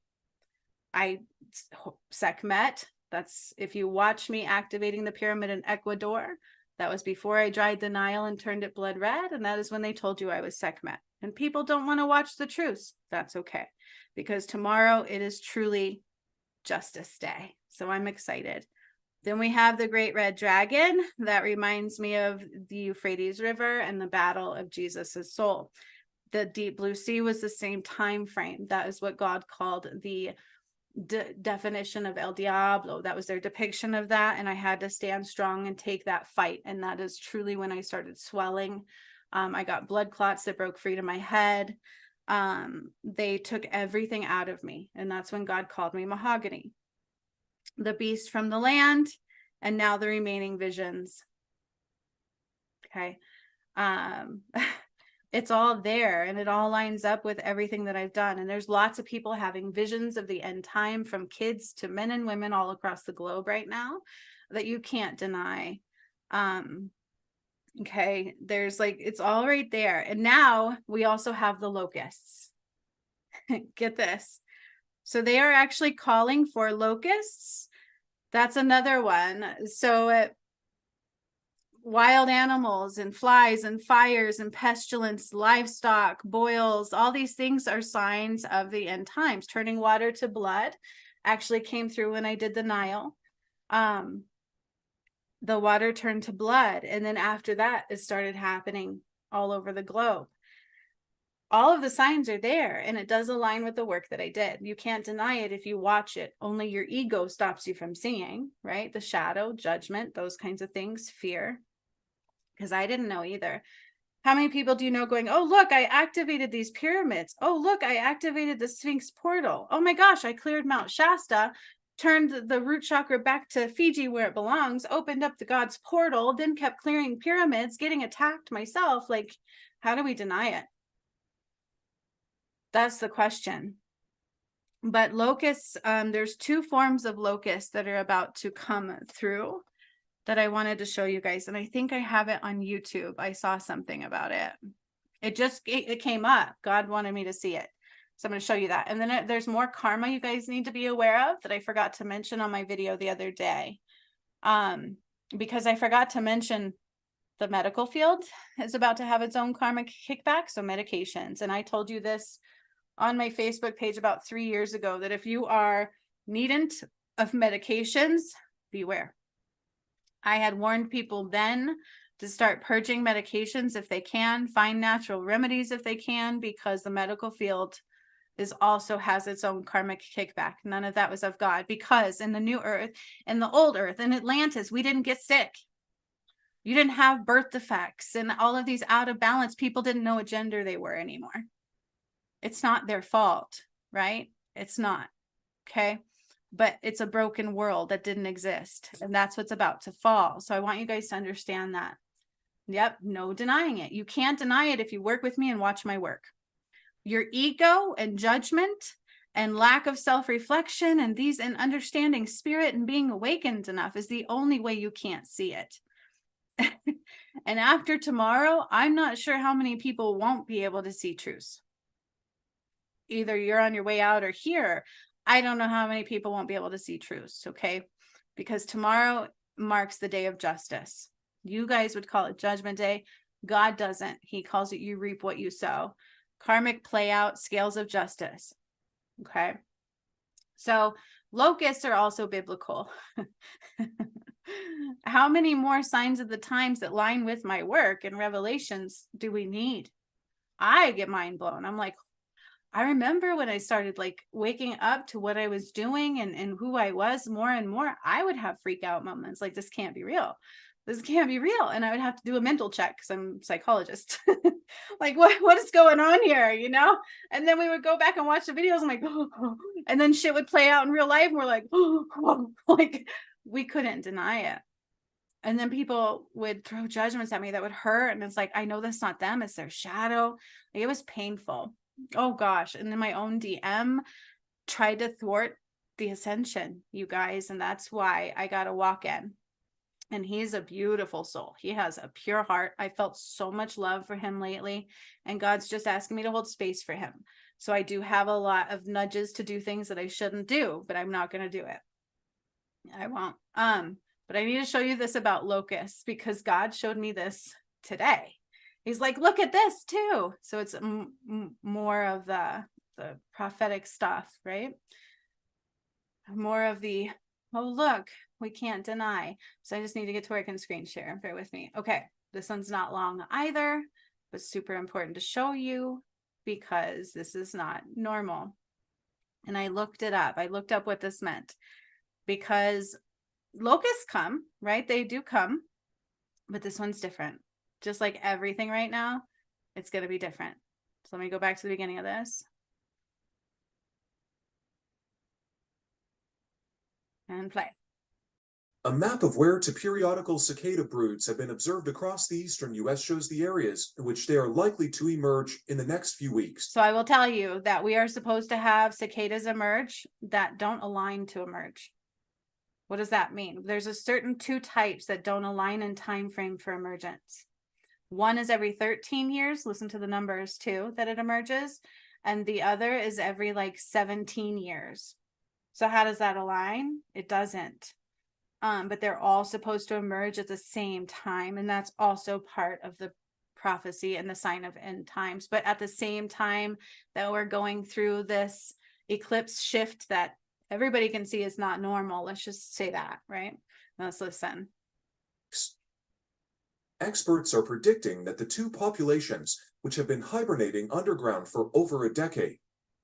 Sekhmet, that's if you watch me activating the pyramid in Ecuador, that was before I dried the Nile and turned it blood red, and that is when they told you I was Sekhmet. And people don't want to watch the truth. That's okay, because tomorrow it is truly Justice Day. So I'm excited. Then we have the great red dragon. That reminds me of the Euphrates River and the battle of Jesus's soul. The deep blue sea was the same time frame. That is what God called the definition of El Diablo. That was their depiction of that, and I had to stand strong and take that fight. And that is truly when I started swelling. I got blood clots that broke free to my head. They took everything out of me, and that's when God called me Mahogany, the beast from the land, and now the remaining visions. Okay. It's all there, and it all lines up with everything that I've done. And there's lots of people having visions of the end time, from kids to men and women all across the globe right now, that you can't deny. Okay, there's like, it's all right there. And now we also have the locusts. Get this. So they are actually calling for locusts. That's another one. So wild animals and flies and fires and pestilence, livestock, boils, all these things are signs of the end times. Turning water to blood actually came through when I did the Nile. The water turned to blood. And then after that, it started happening all over the globe. All of the signs are there, and it does align with the work that I did. You can't deny it if you watch it. Only your ego stops you from seeing, right? The shadow, judgment, those kinds of things, fear. Because I didn't know either. How many people do you know going, oh, look, I activated these pyramids. Oh, look, I activated the Sphinx portal. Oh my gosh, I cleared Mount Shasta, turned the root chakra back to Fiji where it belongs, opened up the God's portal, then kept clearing pyramids, getting attacked myself. Like, how do we deny it? That's the question. But locusts, there's two forms of locusts that are about to come through that I wanted to show you guys. And I think I have it on YouTube. I saw something about it. It came up. God wanted me to see it. So I'm going to show you that. And then there's more karma you guys need to be aware of that I forgot to mention on my video the other day. Because I forgot to mention the medical field is about to have its own karmic kickback. So medications. And I told you this on my Facebook page about 3 years ago, that if you are needant of medications, beware. I had warned people then to start purging medications if they can, find natural remedies if they can, because the medical field also has its own karmic kickback. None of that was of God, because in the new earth, in the old earth, in Atlantis, we didn't get sick. You didn't have birth defects and all of these out of balance. People didn't know what gender they were anymore. It's not their fault, right? It's not. Okay. But it's a broken world that didn't exist. And that's what's about to fall. So I want you guys to understand that. Yep. No denying it. You can't deny it if you work with me and watch my work. Your ego and judgment and lack of self-reflection and understanding spirit and being awakened enough is the only way you can't see it. And after tomorrow, I'm not sure how many people won't be able to see truths. Either you're on your way out or here. I don't know how many people won't be able to see truths, okay? Because tomorrow marks the day of justice. You guys would call it Judgment Day. God doesn't. He calls it you reap what you sow. Karmic play out, scales of justice, okay? So locusts are also biblical. How many more signs of the times that line with my work and revelations do we need? I get mind blown. I'm like, I remember when I started like waking up to what I was doing and who I was more and more, I would have freak out moments like, this can't be real. This can't be real. And I would have to do a mental check because I'm a psychologist. Like, what is going on here, you know? And then we would go back and watch the videos. I'm like, oh, and then shit would play out in real life. And we're like, oh, like we couldn't deny it. And then people would throw judgments at me that would hurt. And it's like, I know that's not them. It's their shadow. Like, it was painful. Oh gosh. And then my own DM tried to thwart the ascension, you guys. And that's why I got a walk-in. And he's a beautiful soul. He has a pure heart. I felt so much love for him lately. And God's just asking me to hold space for him. So I do have a lot of nudges to do things that I shouldn't do, but I'm not going to do it. I won't. But I need to show you this about locusts because God showed me this today. He's like, look at this too. So it's more of the prophetic stuff, right? More of the, oh, look, we can't deny. So I just need to get to where I can screen share. Bear with me. Okay. This one's not long either, but super important to show you because this is not normal. And I looked it up. I looked up what this meant because locusts come, right? They do come, but this one's different. Just like everything right now, it's going to be different. So let me go back to the beginning of this. And play. A map of where periodical cicada broods have been observed across the eastern U.S. shows the areas in which they are likely to emerge in the next few weeks. So I will tell you that we are supposed to have cicadas emerge that don't align to emerge. What does that mean? There's a certain two types that don't align in time frame for emergence. One is every 13 years. Listen to the numbers too, that it emerges. And the other is every like 17 years. So how does that align? It doesn't. But they're all supposed to emerge at the same time. And that's also part of the prophecy and the sign of end times. But at the same time that we're going through this eclipse shift that everybody can see is not normal. Let's just say that, right? Let's listen. Experts are predicting that the two populations, which have been hibernating underground for over a decade,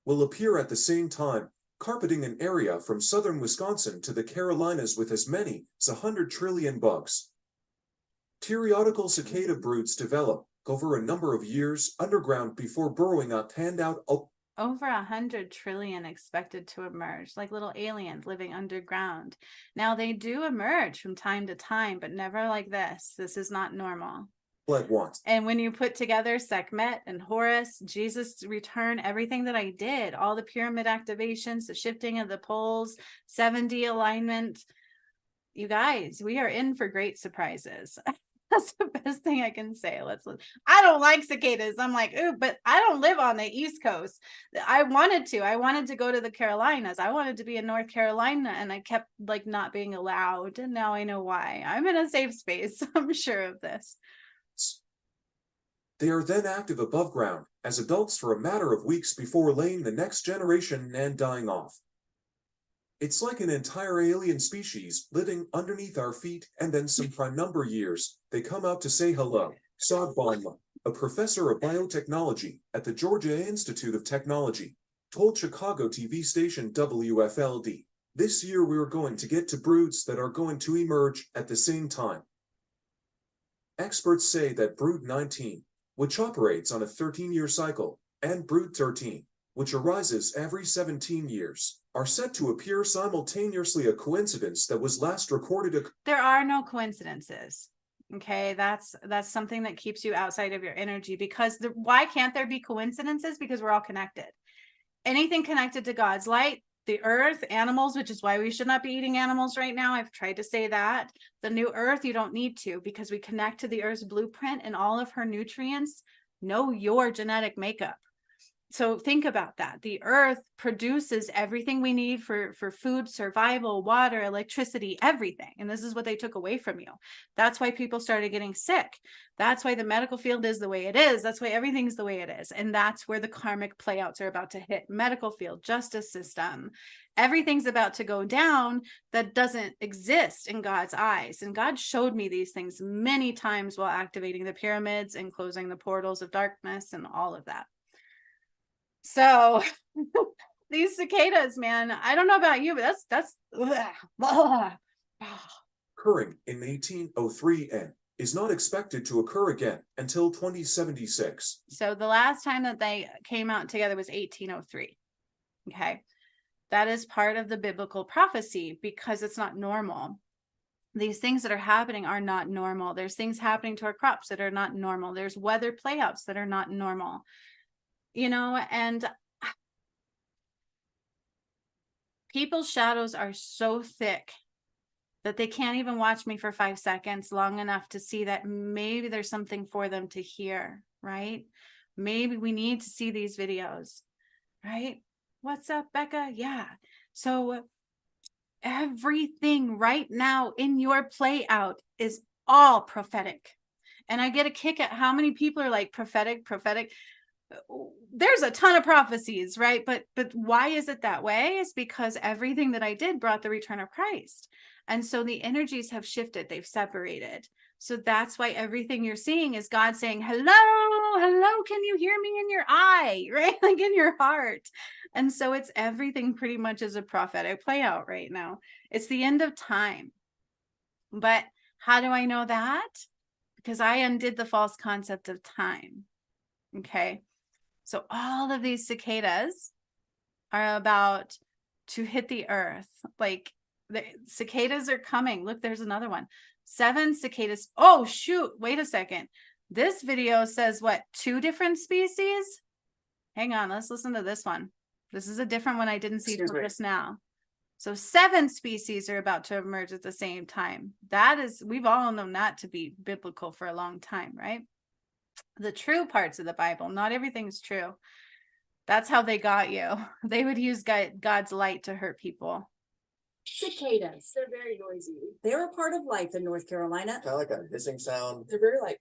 will appear at the same time, carpeting an area from southern Wisconsin to the Carolinas with as many as 100 trillion bugs. Periodical cicada broods develop, over a number of years underground before burrowing up and out. Over 100 trillion expected to emerge, like little aliens living underground. Now, they do emerge from time to time, but never like this. This is not normal. At once. And when you put together Sekhmet and Horus, Jesus' return, everything that I did, all the pyramid activations, the shifting of the poles, 7D alignment, you guys, we are in for great surprises. That's the best thing I can say. I don't like cicadas. I'm like, ooh, but I don't live on the East Coast. I wanted to go to the Carolinas. I wanted to be in North Carolina, and I kept like not being allowed. And now I know why. I'm in a safe space. I'm sure of this. They are then active above ground as adults for a matter of weeks before laying the next generation and dying off. It's like an entire alien species living underneath our feet, and then some prime number years, they come out to say hello. Saad Balma, a professor of biotechnology at the Georgia Institute of Technology, told Chicago TV station WFLD, "This year we are going to get to broods that are going to emerge at the same time." Experts say that brood 19, which operates on a 13-year cycle, and brood 13, which arises every 17 years, are set to appear simultaneously, a coincidence that was last recorded. There are no coincidences. Okay, that's something that keeps you outside of your energy, because why can't there be coincidences? Because we're all connected. Anything connected to God's light, the earth, animals, which is why we should not be eating animals right now. I've tried to say that. The new earth, you don't need to, because we connect to the earth's blueprint and all of her nutrients. Know your genetic makeup. So think about that. The earth produces everything we need for food, survival, water, electricity, everything. And this is what they took away from you. That's why people started getting sick. That's why the medical field is the way it is. That's why everything's the way it is. And that's where the karmic playouts are about to hit. Medical field, justice system, everything's about to go down that doesn't exist in God's eyes. And God showed me these things many times while activating the pyramids and closing the portals of darkness and all of that. So these cicadas, man, I don't know about you, but that's occurring in 1803 and is not expected to occur again until 2076. So the last time that they came out together was 1803. Okay. That is part of the biblical prophecy, because it's not normal. These things that are happening are not normal. There's things happening to our crops that are not normal. There's weather playouts that are not normal. You know, and people's shadows are so thick that they can't even watch me for 5 seconds long enough to see that maybe there's something for them to hear, right? Maybe we need to see these videos, right? What's up, Becca? Yeah. So everything right now in your play out is all prophetic. And I get a kick at how many people are like prophetic. There's a ton of prophecies, right? But why is it that way? It's because everything that I did brought the return of Christ. And so the energies have shifted, they've separated. So that's why everything you're seeing is God saying, hello, can you hear me in your eye, right? Like in your heart. And so it's everything pretty much is a prophetic play out right now. It's the end of time. But how do I know that? Because I undid the false concept of time. Okay. So all of these cicadas are about to hit the earth. Like the cicadas are coming. Look, there's another one. 7 cicadas. Oh, shoot. Wait a second. This video says what? 2 different species? Hang on. Let's listen to this one. This is a different one I didn't see till just now. So 7 species are about to emerge at the same time. That is, we've all known that to be biblical for a long time, right? The true parts of the Bible, not everything's true. That's how they got you. They would use God's light to hurt people. Cicadas. They're very noisy. They're a part of life in North Carolina. Kind of like a hissing sound. They're very like.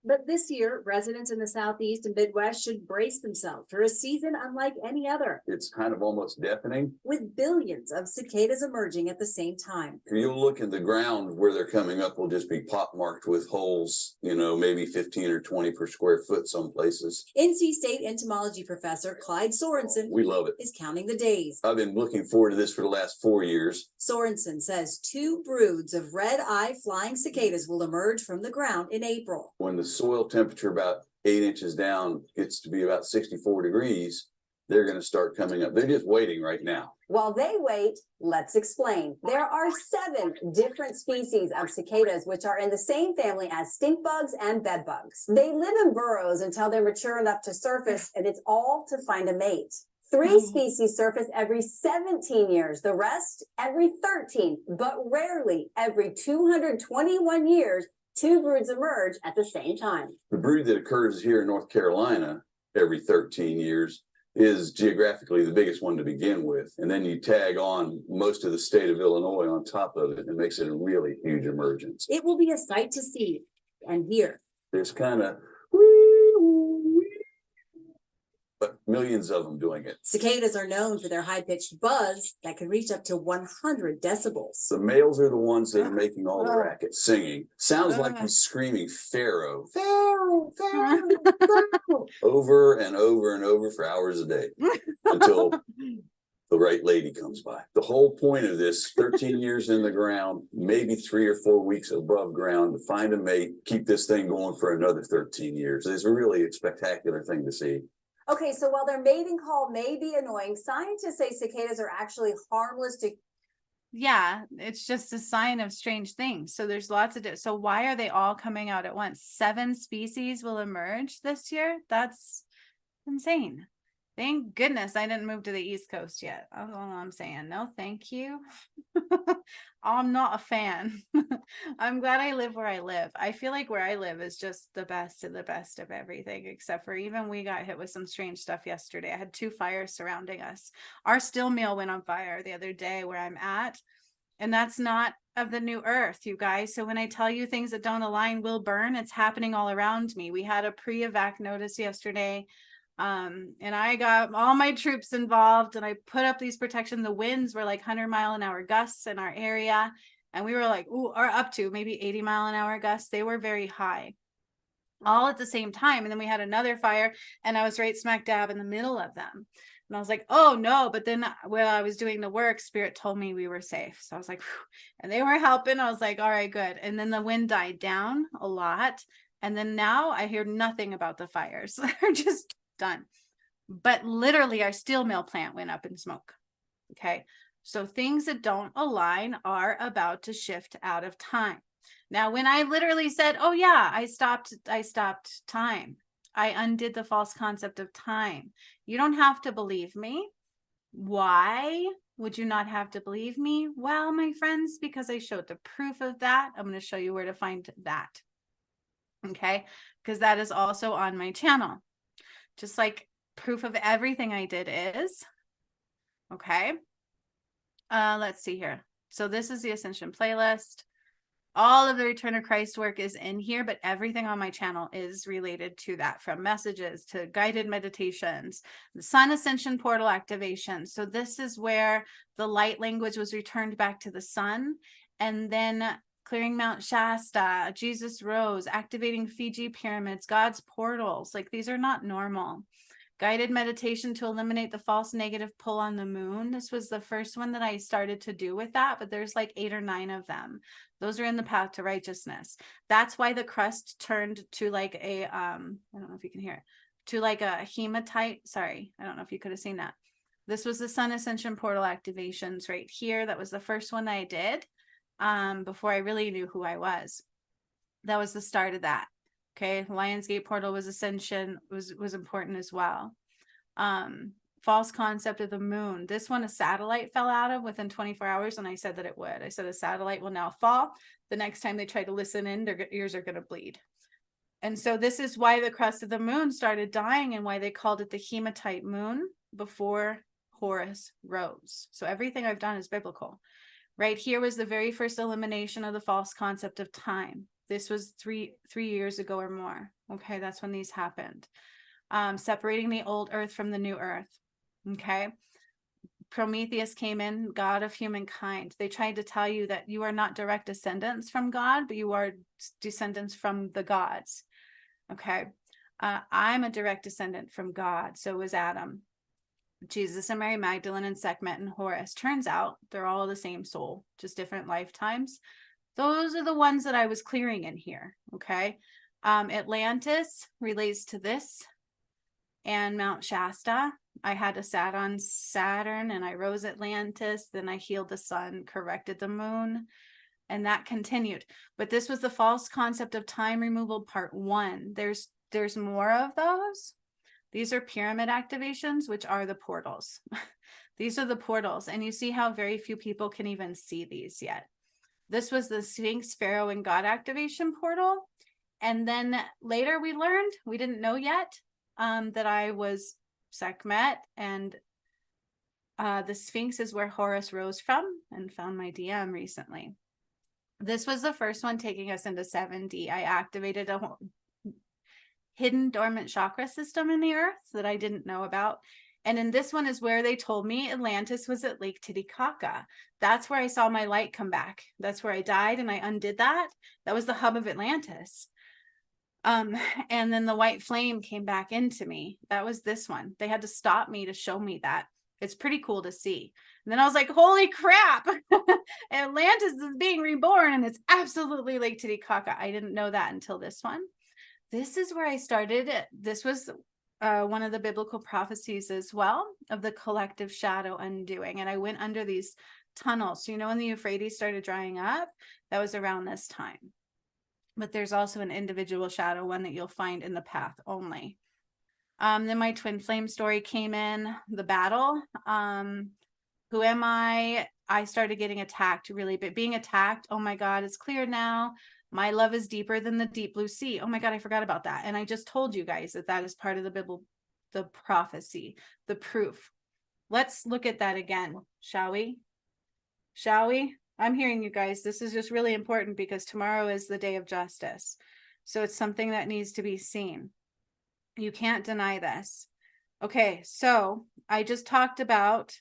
But this year, residents in the Southeast and Midwest should brace themselves for a season unlike any other, It's kind of almost deafening. with billions of cicadas emerging at the same time. If you look in the ground where they're coming up, will just be pockmarked with holes, maybe 15 or 20 per square foot some places. NC State entomology professor Clyde Sorensen We love it. is counting the days. I've been looking forward to this for the last 4 years. Sorensen says 2 broods of red-eye flying cicadas will emerge from the ground in April. When the soil temperature about 8 inches down gets to be about 64 degrees, they're going to start coming up. They're just waiting right now. While they wait, let's explain. There are 7 different species of cicadas which are in the same family as stink bugs and bed bugs. They live in burrows until they're mature enough to surface, and it's all to find a mate. 3 species surface every 17 years, the rest every 13, but rarely every 221 years, 2 broods emerge at the same time. The brood that occurs here in North Carolina every 13 years is geographically the biggest one to begin with. And then you tag on most of the state of Illinois on top of it, and it makes it a really huge emergence. It will be a sight to see and hear. There's kind of but millions of them doing it. Cicadas are known for their high-pitched buzz that can reach up to 100 decibels. The males are the ones that are making all the racket, singing. Sounds like he's screaming Pharaoh, Pharaoh, Pharaoh, Pharaoh, over and over and over for hours a day until the right lady comes by. The whole point of this, 13 years in the ground, maybe 3 or 4 weeks above ground to find a mate, keep this thing going for another 13 years. It's really a spectacular thing to see. Okay, so while their mating call may be annoying, scientists say cicadas are actually harmless to. Yeah, it's just a sign of strange things. So there's lots of so why are they all coming out at once? 7 species will emerge this year. That's insane. Thank goodness I didn't move to the East Coast yet. That's all I'm saying. No, thank you. I'm not a fan. I'm glad I live where I live. I feel like where I live is just the best of everything, except for even we got hit with some strange stuff yesterday. I had 2 fires surrounding us. Our still meal went on fire the other day where I'm at. And that's not of the new earth, you guys. So when I tell you things that don't align will burn, it's happening all around me. We had a pre-evac notice yesterday. And I got all my troops involved, and I put up these protection. The winds were like 100-mile-an-hour gusts in our area. And we were like, or up to maybe 80-mile-an-hour gusts. They were very high, all at the same time. And then we had another fire, and I was right smack dab in the middle of them. And I was like, oh no. But then when I was doing the work, Spirit told me we were safe. So I was like, whew. And they were helping. I was like, all right, good. And then the wind died down a lot. And then now I hear nothing about the fires. They're just done. But literally our steel mill plant went up in smoke. Okay. So things that don't align are about to shift out of time. Now, when I literally said, oh yeah, I stopped time. I undid the false concept of time. You don't have to believe me. Why would you not have to believe me? Well, my friends, because I showed the proof of that. I'm going to show you where to find that. Okay. Because that is also on my channel. Just like proof of everything I did is. Okay. Let's see here. So this is the Ascension playlist. All of the Return of Christ work is in here, but everything on my channel is related to that, from messages to guided meditations, the Sun Ascension portal activation. So this is where the light language was returned back to the sun, and then clearing Mount Shasta, Jesus Rose, activating Fiji pyramids, God's portals. Like, these are not normal. Guided meditation to eliminate the false negative pull on the moon. This was the first one that I started to do with that, but there's like 8 or 9 of them. Those are in the path to righteousness. That's why the crust turned to like a, I don't know if you can hear it, to like a hematite. Sorry, I don't know if you could have seen that. This was the Sun Ascension portal activations right here. That was the first one that I did before I really knew who I was. That was the start of that. Okay, Lionsgate portal was Ascension, was important as well. False concept of the moon. This one a satellite fell out of within 24 hours, and I said that it would. I said a satellite will now fall. The next time they try to listen in, their ears are going to bleed. And so this is why the crust of the moon started dying, and why they called it the hematite moon before Horus rose. So everything I've done is biblical. Right here was the very first elimination of the false concept of time. This was three years ago or more. Okay, that's when these happened. Separating the old earth from the new earth. Okay. Prometheus came in, God of humankind. They tried to tell you that you are not direct descendants from God, but you are descendants from the gods. Okay. I'm a direct descendant from God. So was Adam. Jesus and Mary Magdalene and Sekhmet and Horus. Turns out they're all the same soul, just different lifetimes. Those are the ones that I was clearing in here. Okay. Atlantis relates to this, and Mount Shasta. I had a sat on Saturn and I rose Atlantis. Then I healed the sun, corrected the moon, and that continued. But this was the false concept of time removal part 1. There's more of those. These are pyramid activations, which are the portals. These are the portals. And you see how very few people can even see these yet. This was the Sphinx, Pharaoh, and God activation portal. And then later we learned, we didn't know yet, that I was Sekhmet, and the Sphinx is where Horus rose from, and found my DM recently. This was the first one taking us into 7D. I activated a hidden dormant chakra system in the earth that I didn't know about. And in this one is where they told me Atlantis was at Lake Titicaca. That's where I saw my light come back. That's where I died, and I undid that. That was the hub of Atlantis. And then the white flame came back into me. That was this one. They had to stop me to show me that. It's pretty cool to see. And then I was like, holy crap, Atlantis is being reborn, and it's absolutely Lake Titicaca. I didn't know that until this one. This is where I started. This was one of the biblical prophecies as well, of the collective shadow undoing. And I went under these tunnels. So, you know, when the Euphrates started drying up, that was around this time. But there's also an individual shadow one that you'll find in the path only. Then my twin flame story came in, the battle. Who am I? I started getting attacked really, but being attacked, oh my God, it's clear now. My love is deeper than the deep blue sea. Oh my God, I forgot about that. And I just told you guys that that is part of the Bible, the prophecy, the proof. Let's look at that again, shall we? Shall we? I'm hearing you guys. This is just really important because tomorrow is the day of justice. So it's something that needs to be seen. You can't deny this. Okay, so I just talked about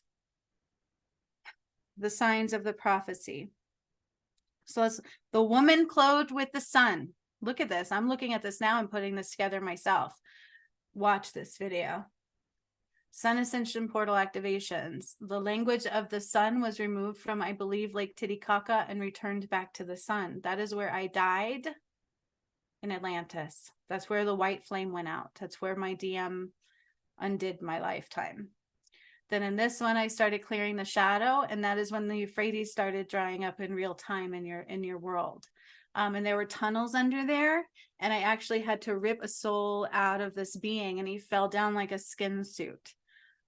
the signs of the prophecy. So it's the woman clothed with the sun. Look at this. I'm looking at this now and putting this together myself. Watch this video. Sun ascension portal activations. The language of the sun was removed from, I believe, Lake Titicaca and returned back to the sun. That is where I died, in Atlantis. That's where the white flame went out. That's where my DM undid my lifetime. Then in this one, I started clearing the shadow, and that is when the Euphrates started drying up in real time in your world. And there were tunnels under there, and I actually had to rip a soul out of this being, and he fell down like a skin suit.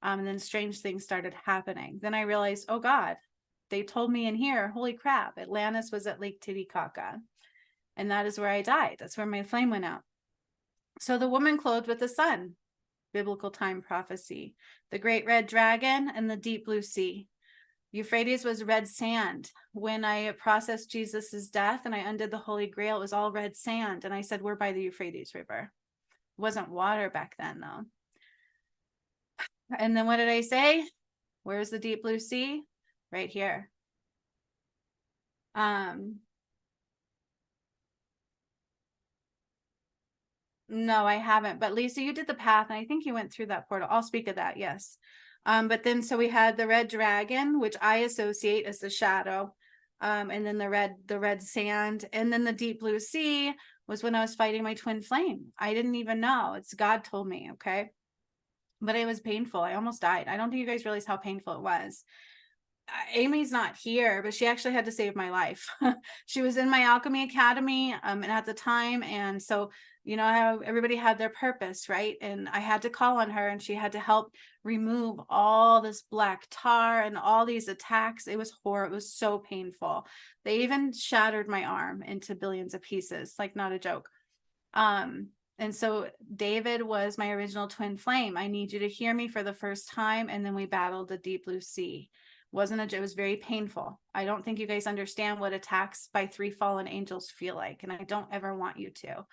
And then strange things started happening. Then I realized, oh God, they told me in here, holy crap, Atlantis was at Lake Titicaca. And that is where I died. That's where my flame went out. So the woman clothed with the sun, biblical time prophecy, the great red dragon, and the deep blue sea. Euphrates was red sand. When I processed Jesus's death and I undid the Holy Grail, it was all red sand. And I said, we're by the Euphrates River. It wasn't water back then, though. And then what did I say? Where's the deep blue sea? Right here. No, I haven't. But Lisa, you did the path, and I think you went through that portal. I'll speak of that, yes. But then so we had the red dragon, which I associate as the shadow. And then the red sand, and then the deep blue sea was when I was fighting my twin flame. I didn't even know. It's God told me, okay? But it was painful. I almost died. I don't think you guys realize how painful it was. Amy's not here, but she actually had to save my life. She was in my alchemy academy and at the time, and so you know how everybody had their purpose, right? And I had to call on her, and she had to help remove all this black tar and all these attacks. It was horrible. It was so painful. They even shattered my arm into billions of pieces, like not a joke. And so David was my original twin flame. I need you to hear me for the first time. And then we battled the deep blue sea. It was very painful. I don't think you guys understand what attacks by 3 fallen angels feel like, and I don't ever want you to.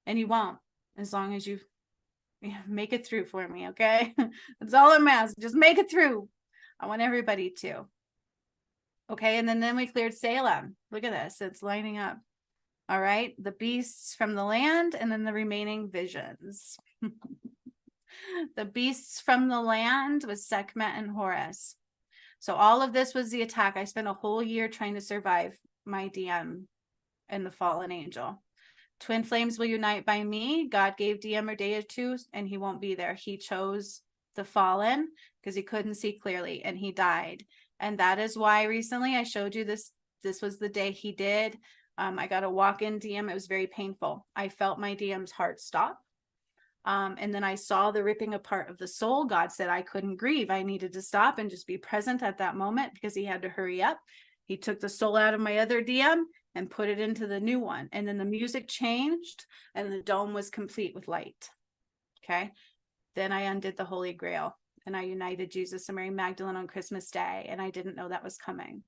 And you won't, as long as you make it through for me, okay? That's all I'm asking. Just make it through. I want everybody to. Okay, and then we cleared Salem. Look at this. It's lining up. All right, the beasts from the land, and then the remaining visions. The beasts from the land was Sekhmet and Horus. So all of this was the attack. I spent a whole year trying to survive my DM and the fallen angel. Twin flames will unite by me. God gave DM a day or two, and he won't be there. He chose the fallen because he couldn't see clearly, and he died. And that is why recently I showed you this. This was the day he did. I got a walk-in DM. It was very painful. I felt my DM's heart stop. And then I saw the ripping apart of the soul. God said I couldn't grieve. I needed to stop and just be present at that moment because he had to hurry up. He took the soul out of my other DM and put it into the new one. And then the music changed and the dome was complete with light. Okay. Then I undid the Holy Grail and I united Jesus and Mary Magdalene on Christmas Day. And I didn't know that was coming.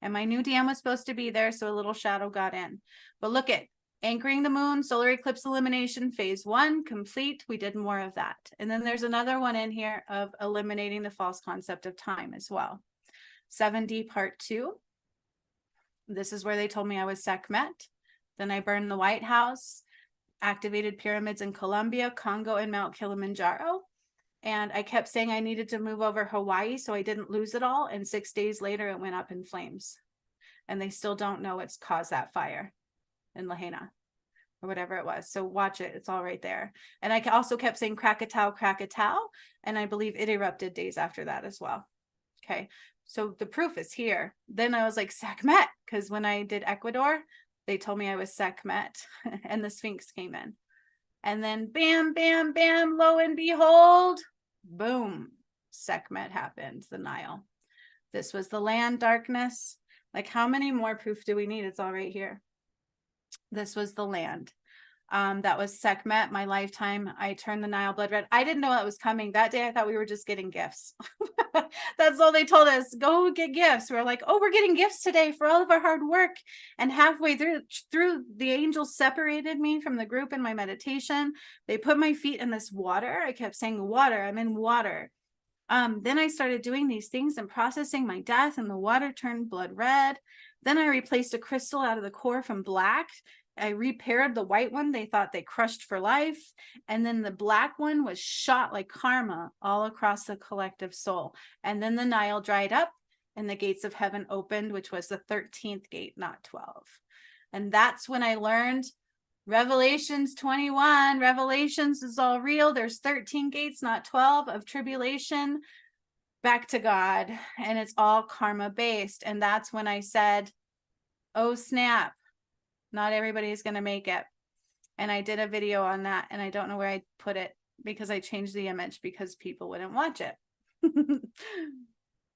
And my new DM was supposed to be there. So a little shadow got in. But look at anchoring the moon, solar eclipse elimination, phase 1 complete. We did more of that. And then there's another one in here of eliminating the false concept of time as well. 7D part 2. This is where they told me I was Sekhmet. Then I burned the White House, activated pyramids in Colombia, Congo, and Mount Kilimanjaro. And I kept saying I needed to move over Hawaii so I didn't lose it all. And 6 days later, it went up in flames. And they still don't know what's caused that fire in Lahaina or whatever it was. So watch it. It's all right there. And I also kept saying Krakatau, Krakatau. And I believe it erupted days after that as well. Okay. So the proof is here. Then I was like Sekhmet, because when I did Ecuador, they told me I was Sekhmet and the Sphinx came in. And then bam, bam, bam, lo and behold, boom, Sekhmet happened, the Nile. This was the land darkness. Like how many more proof do we need? It's all right here. This was the land. That was Sekhmet, my lifetime. I turned the Nile blood red. I didn't know that was coming. That day I thought we were just getting gifts. That's all they told us. Go get gifts. We're like, oh, we're getting gifts today for all of our hard work. And halfway through the angels separated me from the group in my meditation. They put my feet in this water. I kept saying water. I'm in water. Then I started doing these things and processing my death, and the water turned blood red. Then I replaced a crystal out of the core from black. I repaired the white one they thought they crushed for life. And then the black one was shot like karma all across the collective soul. And then the Nile dried up and the gates of heaven opened, which was the 13th gate, not 12. And that's when I learned Revelations 21. Revelations is all real. There's 13 gates, not 12, of tribulation back to God. And it's all karma based. And that's when I said, oh, snap. Not everybody's going to make it. And I did a video on that, and I don't know where I put it because I changed the image because people wouldn't watch it.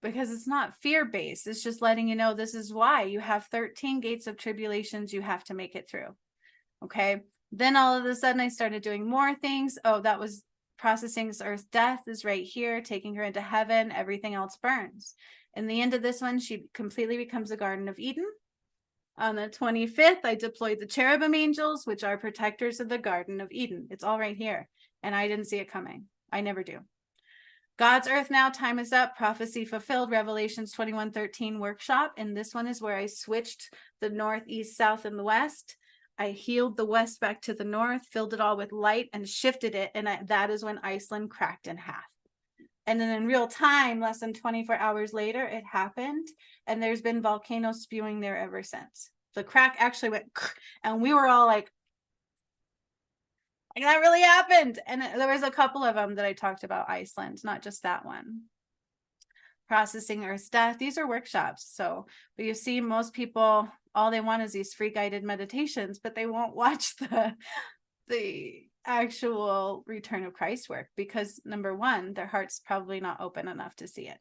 Because it's not fear-based. It's just letting you know this is why you have 13 gates of tribulations you have to make it through. Okay. Then all of a sudden I started doing more things. Oh, that was processing Earth's death is right here, taking her into heaven. Everything else burns. In the end of this one, she completely becomes a Garden of Eden. On the 25th, I deployed the cherubim angels, which are protectors of the Garden of Eden. It's all right here. And I didn't see it coming. I never do. God's earth now, time is up, prophecy fulfilled, Revelations 21:13 workshop. And this one is where I switched the north, east, south, and the west. I healed the west back to the north, filled it all with light, and shifted it. And that is when Iceland cracked in half. And then in real time, less than 24 hours later, it happened. And there's been volcanoes spewing there ever since. The crack actually went, and we were all like that really happened. And there was a couple of them that I talked about Iceland, not just that one. Processing Earth's death. These are workshops. So, but you see, most people, all they want is these free guided meditations, but they won't watch the actual return of Christ work because number one, their heart's probably not open enough to see it.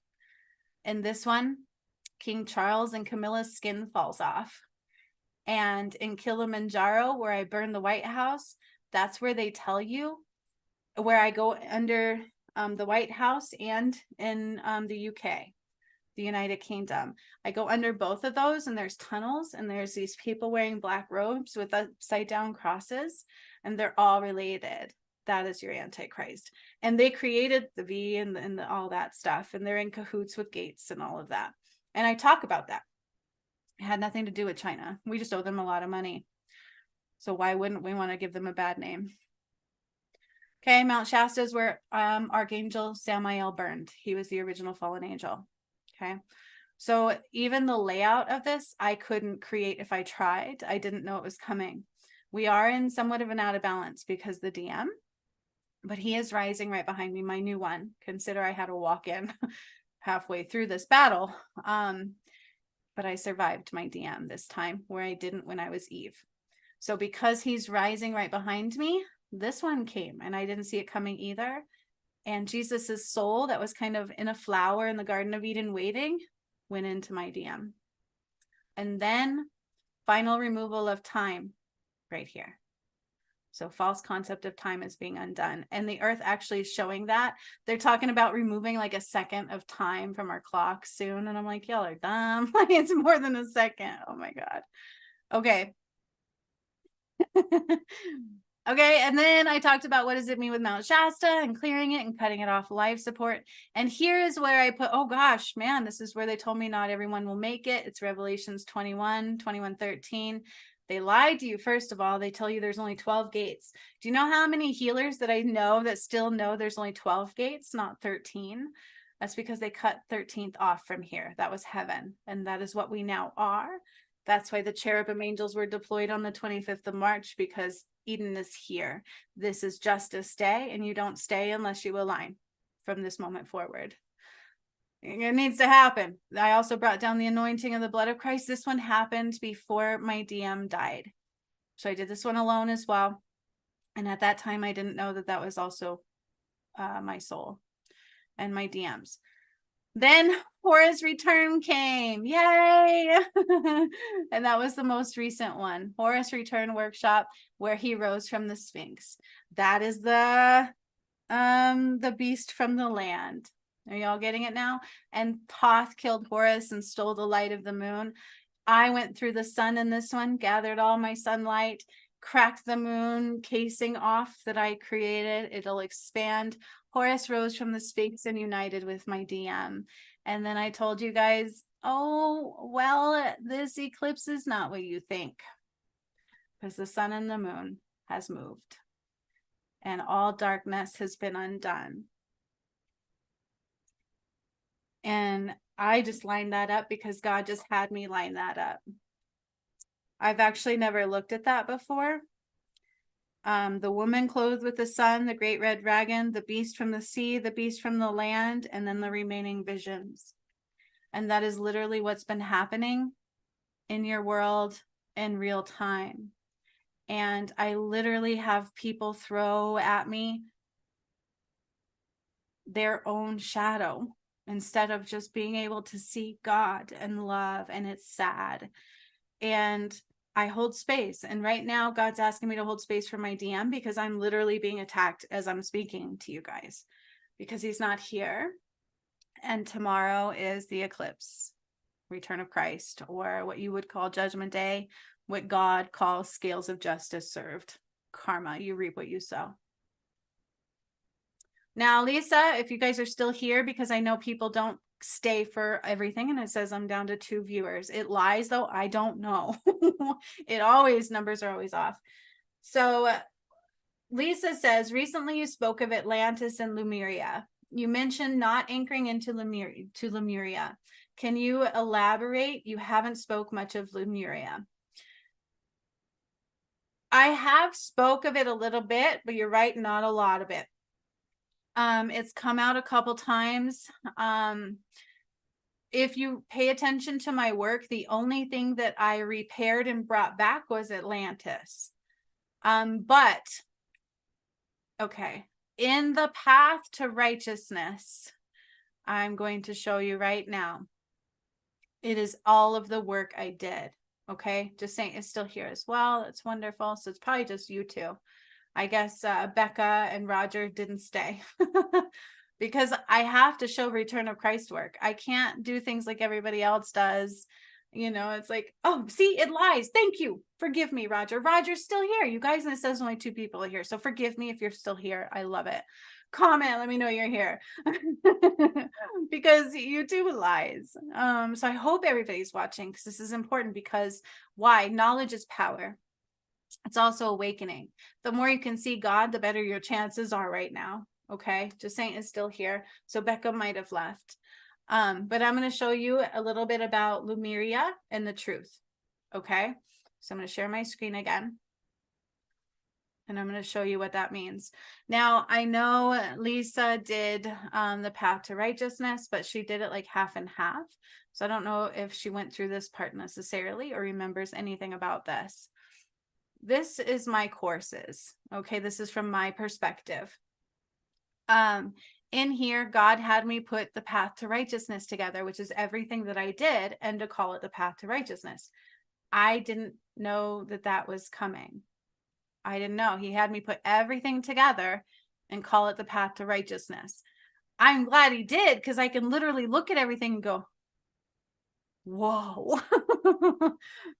In this one, King Charles and Camilla's skin falls off. And in Kilimanjaro, where I burned the White House, that's where they tell you where I go under the White House and in the UK. the United Kingdom. I go under both of those, and there's tunnels, and there's these people wearing black robes with upside down crosses, and they're all related. That is your Antichrist. And they created the V and all that stuff, and they're in cahoots with Gates and all of that. And I talk about that. It had nothing to do with China. We just owe them a lot of money. So why wouldn't we want to give them a bad name? Okay, Mount Shasta is where Archangel Samael burned. He was the original fallen angel. Okay, so even the layout of this, I couldn't create if I tried. I didn't know it was coming. We are in somewhat of an out of balance because the DM, but he is rising right behind me, my new one. Consider I had to walk in halfway through this battle. But I survived my DM this time, where I didn't when I was Eve. So because he's rising right behind me, this one came, and I didn't see it coming either. And Jesus's soul that was kind of in a flower in the Garden of Eden waiting went into my DM. And then final removal of time right here. So false concept of time is being undone. And the earth actually is showing that. They're talking about removing like a second of time from our clock soon. And I'm like, y'all are dumb. Like, it's more than a second. Oh my God. Okay. Okay, and then I talked about what does it mean with Mount Shasta and clearing it and cutting it off life support. And here is where I put, oh gosh, man, this is where they told me not everyone will make it. It's Revelations 21:13. They lied to you. First of all, they tell you there's only 12 gates. Do you know how many healers that I know that still know there's only 12 gates, not 13? That's because they cut 13th off from here. That was heaven. And that is what we now are. That's why the cherubim angels were deployed on the 25th of March, because Eden is here. This is Justice Day, and you don't stay unless you align from this moment forward. It needs to happen. I also brought down the anointing of the blood of Christ. This one happened before my DM died. So I did this one alone as well. And at that time, I didn't know that that was also my soul and my DMs. Then Horus' return came. Yay! And that was the most recent one. Horus' return workshop, where he rose from the Sphinx. That is the beast from the land. Are y'all getting it now? And Thoth killed Horus and stole the light of the moon. I went through the sun in this one, gathered all my sunlight, cracked the moon casing off that I created. It'll expand. Horus rose from the Sphinx and united with my DM. And then I told you guys, oh, well, this eclipse is not what you think, because the sun and the moon has moved and all darkness has been undone. And I just lined that up because God just had me line that up. I've actually never looked at that before. The woman clothed with the sun, the great red dragon, the beast from the sea, the beast from the land, and then the remaining visions. And that is literally what's been happening in your world in real time. And I literally have people throw at me their own shadow instead of just being able to see God and love. And it's sad. And I hold space. And right now, God's asking me to hold space for my DM, because I'm literally being attacked as I'm speaking to you guys, because he's not here. And tomorrow is the eclipse, return of Christ, or what you would call Judgment Day, what God calls scales of justice served. Karma, you reap what you sow. Now, Lisa, if you guys are still here, because I know people don't stay for everything, and it says I'm down to 2 viewers. It lies, though. I don't know. Numbers are always off. So Lisa says, recently you spoke of Atlantis and Lemuria. You mentioned not anchoring into Lemuria. Can you elaborate? You haven't spoke much of Lemuria. I have spoke of it a little bit, but you're right, not a lot of it. It's come out a couple times. If you pay attention to my work, the only thing that I repaired and brought back was Atlantis. But okay, in the path to righteousness, I'm going to show you right now. It is all of the work I did. Okay, just saying, it's still here as well. It's wonderful. So it's probably just you two. I guess Becca and Roger didn't stay. because I have to show return of Christ work. I can't do things like everybody else does. You know, it's like, oh, see, it lies. Thank you. Forgive me, Roger. Roger's still here. You guys, and it says only 2 people are here. So forgive me if you're still here. I love it. Comment, let me know you're here. Because YouTube lies. So I hope everybody's watching, because this is important. Because why? Knowledge is power. It's also awakening. The more you can see God, the better your chances are right now. Okay, just Saint is still here. So Becca might have left. But I'm going to show you a little bit about Lemuria and the truth. Okay, so I'm going to share my screen again. And I'm going to show you what that means. Now, I know Lisa did the path to righteousness, but she did it like half and half. So I don't know if she went through this part necessarily or remembers anything about this. This is my courses. Okay, this is from my perspective. In here, God had me put the path to righteousness together, which is everything that I did, and to call it the path to righteousness. I didn't know that that was coming. I didn't know. He had me put everything together and call it the path to righteousness. I'm glad he did, because I can literally look at everything and go, whoa,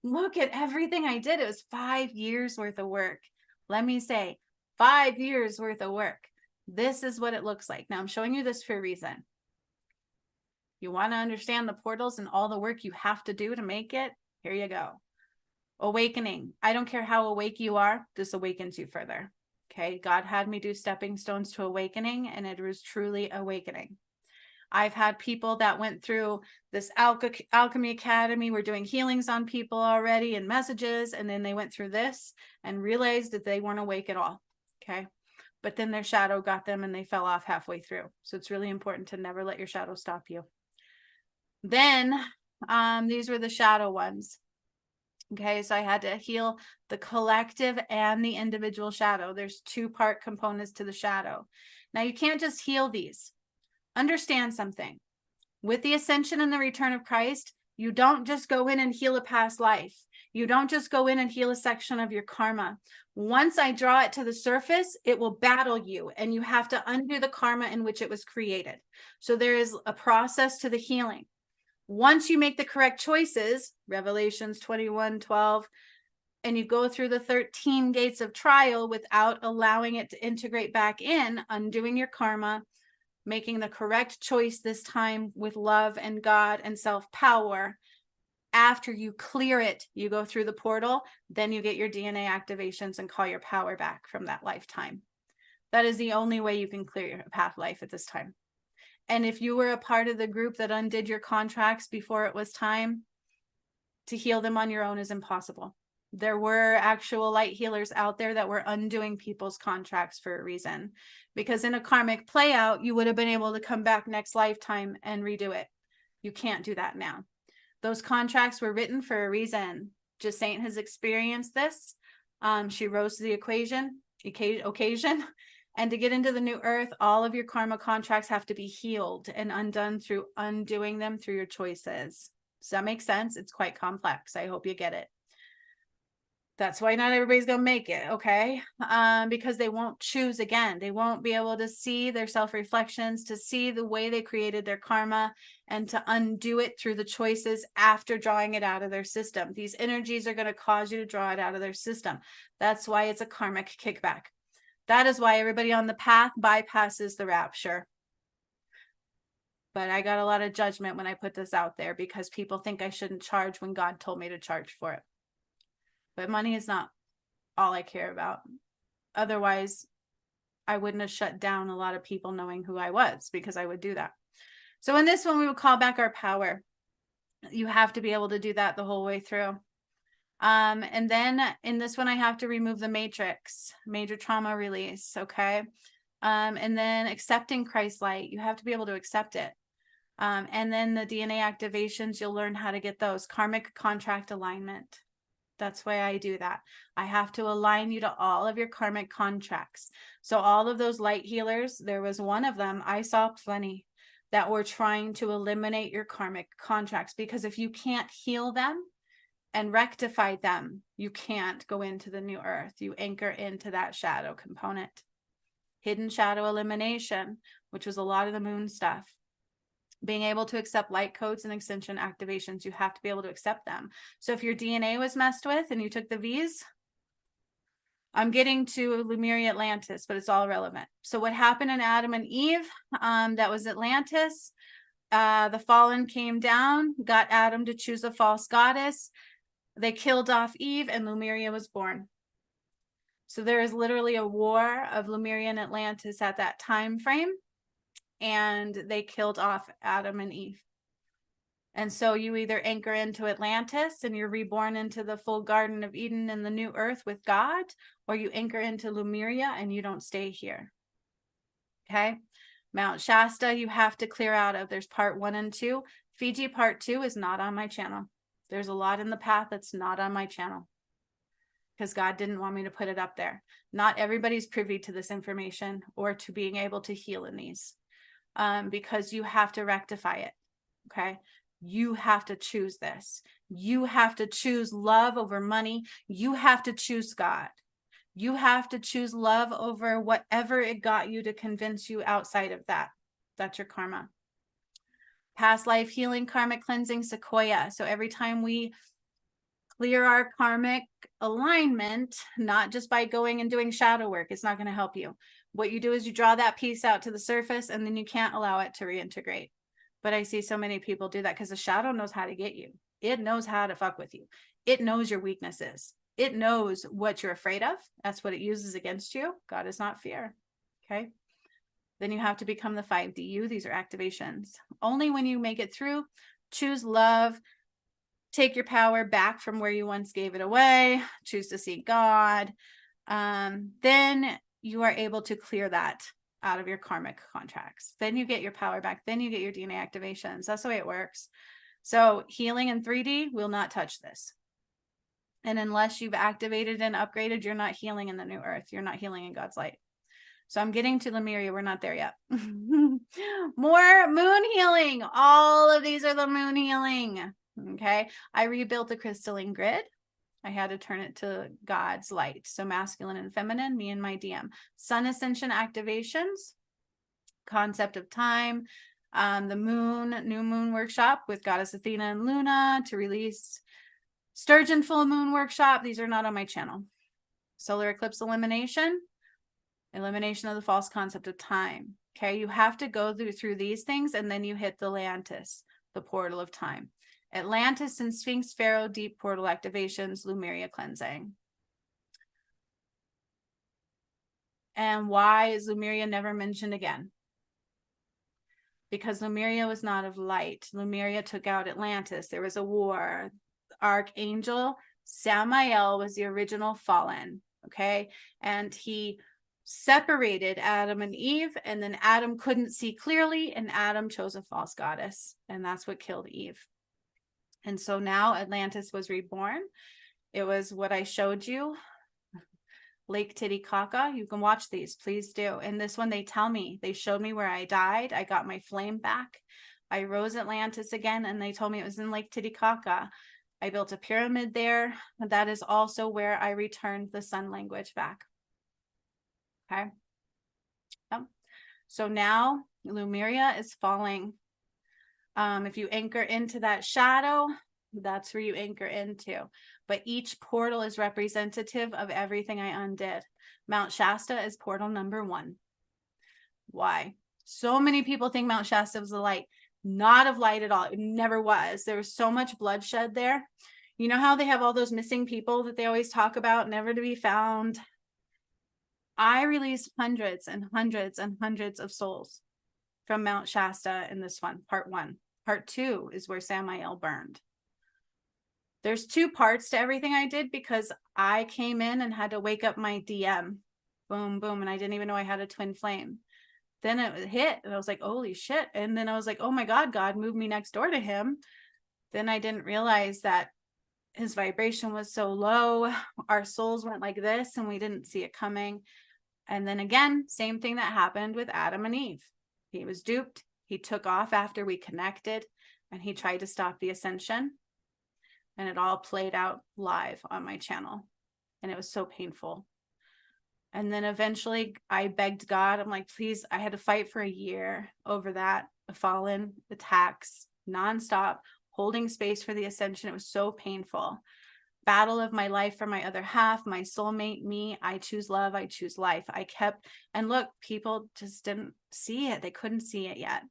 look at everything I did. It was 5 years worth of work. Let me say, 5 years worth of work. This is what it looks like. Now I'm showing you this for a reason. You want to understand the portals and all the work you have to do to make it? Here you go. Awakening. I don't care how awake you are, this awakens you further. Okay, God had me do stepping stones to awakening, and it was truly awakening. I've had people that went through this Alchemy Academy. We're doing healings on people already and messages, and then they went through this and realized that they weren't awake at all. Okay, but then their shadow got them and they fell off halfway through. So it's really important to never let your shadow stop you. Then these were the shadow ones. Okay, so I had to heal the collective and the individual shadow. There's 2-part components to the shadow. Now you can't just heal these. Understand something. With the ascension and the return of Christ, you don't just go in and heal a past life. You don't just go in and heal a section of your karma. Once I draw it to the surface, it will battle you, and you have to undo the karma in which it was created. So there is a process to the healing. Once you make the correct choices, Revelations 21:12, and you go through the 13 gates of trial without allowing it to integrate back in, undoing your karma, making the correct choice this time with love and God and self-power. After you clear it, you go through the portal, then you get your DNA activations and call your power back from that lifetime. That is the only way you can clear your path life at this time. And if you were a part of the group that undid your contracts before it was time, to heal them on your own is impossible. There were actual light healers out there that were undoing people's contracts for a reason. Because in a karmic play out, you would have been able to come back next lifetime and redo it. You can't do that now. Those contracts were written for a reason. Just Saint has experienced this. She rose to the occasion. And to get into the new earth, all of your karma contracts have to be healed and undone through undoing them through your choices. Does that make sense? It's quite complex. I hope you get it. That's why not everybody's going to make it, okay? Because they won't choose again. They won't be able to see their self-reflections, to see the way they created their karma, and to undo it through the choices after drawing it out of their system. These energies are going to cause you to draw it out of their system. That's why it's a karmic kickback. That is why everybody on the path bypasses the rapture. But I got a lot of judgment when I put this out there, because people think I shouldn't charge when God told me to charge for it. But money is not all I care about. Otherwise, I wouldn't have shut down a lot of people knowing who I was, because I would do that. So in this one, we will call back our power. You have to be able to do that the whole way through. And then in this one, I have to remove the matrix, major trauma release. Okay. And then accepting Christ's light, you have to be able to accept it. And then the DNA activations, you'll learn how to get those. Karmic contract alignment. That's why I do that. I have to align you to all of your karmic contracts. So all of those light healers, there was one of them, I saw plenty, that were trying to eliminate your karmic contracts, because if you can't heal them and rectify them, you can't go into the new earth. You anchor into that shadow component. hidden shadow elimination, which was a lot of the moon stuff. Being able to accept light codes and extension activations, you have to be able to accept them. So if your DNA was messed with and you took the V's, I'm getting to Lemuria Atlantis, but it's all relevant. So what happened in Adam and Eve, that was Atlantis. The fallen came down, got Adam to choose a false goddess. They killed off Eve and Lemuria was born. So there is literally a war of Lemuria and Atlantis at that time frame. And they killed off Adam and Eve. And so you either anchor into Atlantis and you're reborn into the full Garden of Eden and the new earth with God, or you anchor into Lemuria and you don't stay here. Okay. Mount Shasta, you have to clear out of. There's part 1 and 2. Fiji part 2 is not on my channel. There's a lot in the path that's not on my channel because God didn't want me to put it up there. Not everybody's privy to this information or to being able to heal in these. Because you have to rectify it. Okay. You have to choose this. You have to choose love over money. You have to choose God. You have to choose love over whatever it got you to convince you outside of that. That's your karma. Past life healing, karmic cleansing, Sequoia. So every time we clear our karmic alignment, not just by going and doing shadow work, it's not going to help you. What you do is you draw that piece out to the surface and then you can't allow it to reintegrate. But I see so many people do that because the shadow knows how to get you. It knows how to fuck with you. It knows your weaknesses. It knows what you're afraid of. That's what it uses against you. God is not fear. Okay. Then you have to become the 5DU. These are activations. Only when you make it through, choose love, take your power back from where you once gave it away, choose to see God. Then you are able to clear that out of your karmic contracts. Then you get your power back. Then you get your DNA activations. That's the way it works. So healing in 3D will not touch this. And unless you've activated and upgraded, you're not healing in the new earth. You're not healing in God's light. So I'm getting to Lemuria. We're not there yet. More moon healing. All of these are the moon healing. Okay. I rebuilt the crystalline grid. I had to turn it to God's light. So masculine and feminine, me and my DM. Sun ascension activations, concept of time, the moon, new moon workshop with Goddess Athena and Luna to release Sturgeon full moon workshop. These are not on my channel. Solar eclipse elimination, elimination of the false concept of time. Okay. You have to go through these things and then you hit the Atlantis, the portal of time. Atlantis and Sphinx Pharaoh deep portal activations, Lemuria cleansing. And why is Lemuria never mentioned again? Because Lemuria was not of light. Lemuria took out Atlantis. There was a war. Archangel Samael was the original fallen. Okay. And he separated Adam and Eve, and then Adam couldn't see clearly, and Adam chose a false goddess. And that's what killed Eve. And so now Atlantis was reborn. It was what I showed you. Lake Titicaca. You can watch these, please do. And this one, they tell me, they showed me where I died. I got my flame back. I rose Atlantis again, and they told me it was in Lake Titicaca. I built a pyramid there. That is also where I returned the sun language back. Okay. Yep. So now Lemuria is falling. If you anchor into that shadow, that's where you anchor into. But each portal is representative of everything I undid. Mount Shasta is portal number 1. Why? So many people think Mount Shasta was a light. Not of light at all. It never was. There was so much bloodshed there. You know how they have all those missing people that they always talk about, never to be found? I released hundreds and hundreds and hundreds of souls from Mount Shasta in this one, part 1. Part 2 is where Samael burned. There's 2 parts to everything I did because I came in and had to wake up my DM. Boom, boom. And I didn't even know I had a twin flame. Then it hit and I was like, holy shit. And then I was like, oh my God, God moved me next door to him. Then I didn't realize that his vibration was so low. Our souls went like this and we didn't see it coming. And then again, same thing that happened with Adam and Eve. He was duped. He took off after we connected and he tried to stop the ascension. And it all played out live on my channel. And it was so painful. And then eventually I begged God, I'm like, please, I had to fight for a year over that, fallen attacks, nonstop, holding space for the ascension. It was so painful. Battle of my life for my other half, my soulmate, me. I choose love. I choose life. I kept, and look, people just didn't see it. They couldn't see it yet.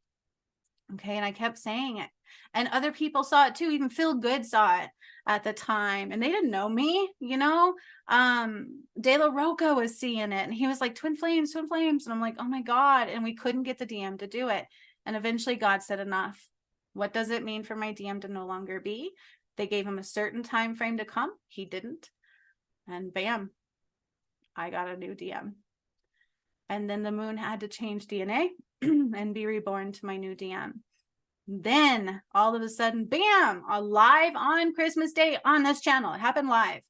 Okay. And I kept saying it. And other people saw it too. Even Feel Good saw it at the time. And they didn't know me, you know. De La Roca was seeing it. And he was like, twin flames, twin flames. And I'm like, oh my God. And we couldn't get the DM to do it. And eventually God said, enough. What does it mean for my DM to no longer be? They gave him a certain time frame to come. He didn't. And bam, I got a new DM. And then the moon had to change DNA and be reborn to my new DM. Then all of a sudden, bam, live on Christmas Day on this channel. It happened live.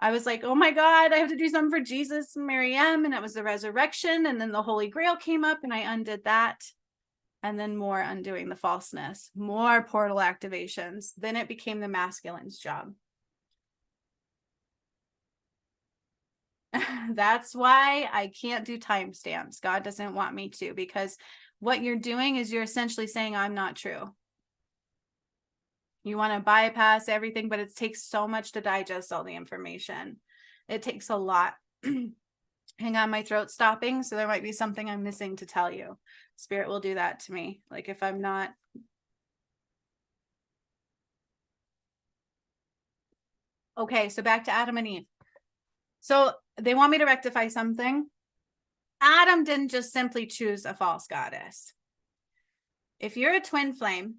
I was like, oh my God, I have to do something for Jesus and Mary M. And it was the resurrection. And then the Holy Grail came up and I undid that. And then more undoing the falseness, more portal activations. Then it became the masculine's job. That's why I can't do timestamps. God doesn't want me to, because what you're doing is you're essentially saying I'm not true. You want to bypass everything, but it takes so much to digest all the information. It takes a lot. Hang on, my throat's stopping, so there might be something I'm missing to tell you. Spirit will do that to me. Like if I'm not. Okay, so back to Adam and Eve. So they want me to rectify something. Adam didn't just simply choose a false goddess. If you're a twin flame,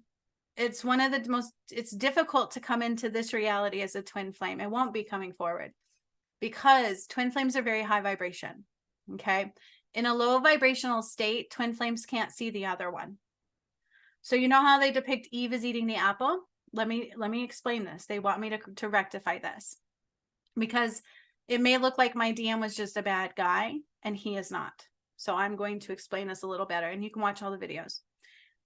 it's one of the most, it's difficult to come into this reality as a twin flame. It won't be coming forward because twin flames are very high vibration. Okay. In a low vibrational state, twin flames can't see the other one. So you know how they depict Eve as eating the apple? Let me explain this. They want me to rectify this because it may look like my DM was just a bad guy and he is not. So I'm going to explain this a little better and you can watch all the videos.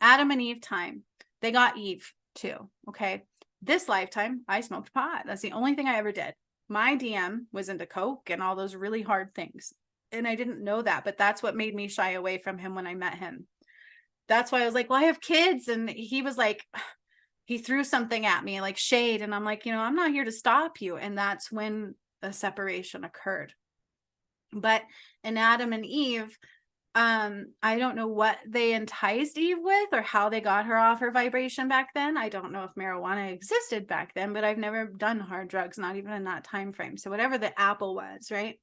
Adam and Eve time. They got Eve too. Okay. This lifetime, I smoked pot. That's the only thing I ever did. My DM was into coke and all those really hard things. And I didn't know that, but that's what made me shy away from him when I met him. That's why I was like, well, I have kids. And he was like, he threw something at me like shade. And I'm like, you know, I'm not here to stop you. And that's when a separation occurred. But in Adam and Eve, I don't know what they enticed Eve with or how they got her off her vibration back then. I don't know if marijuana existed back then, but I've never done hard drugs, not even in that time frame. So whatever the apple was, right?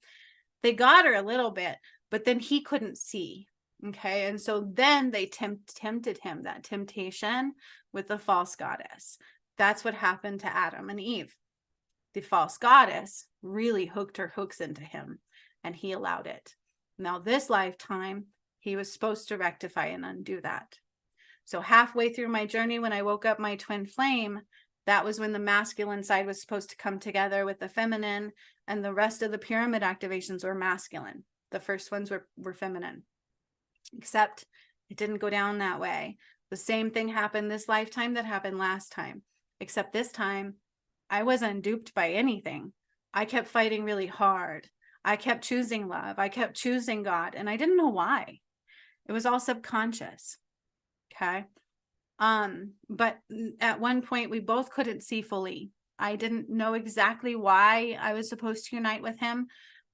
They got her a little bit, but then he couldn't see. Okay. And so then they tempted him, that temptation with the false goddess. That's what happened to Adam and Eve. The false goddess really hooked her hooks into him and he allowed it. Now this lifetime, he was supposed to rectify and undo that. So halfway through my journey, when I woke up my twin flame, that was when the masculine side was supposed to come together with the feminine, and the rest of the pyramid activations were masculine. The first ones were feminine, except it didn't go down that way. The same thing happened this lifetime that happened last time, except this time I wasn't duped by anything. I kept fighting really hard. I kept choosing love. I kept choosing God, and I didn't know why. It was all subconscious. Okay. But at one point we both couldn't see fully. I didn't know exactly why I was supposed to unite with him,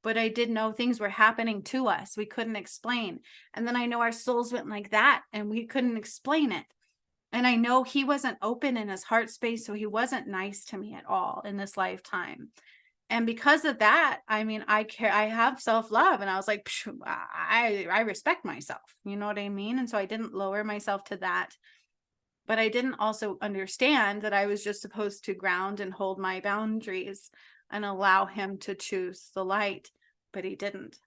but I did know things were happening to us. We couldn't explain. And then I know our souls went like that and we couldn't explain it. And I know he wasn't open in his heart space. So he wasn't nice to me at all in this lifetime. And because of that, I mean, I have self-love, and I was like, I respect myself. You know what I mean? And so I didn't lower myself to that. But I didn't also understand that I was just supposed to ground and hold my boundaries and allow him to choose the light, but he didn't.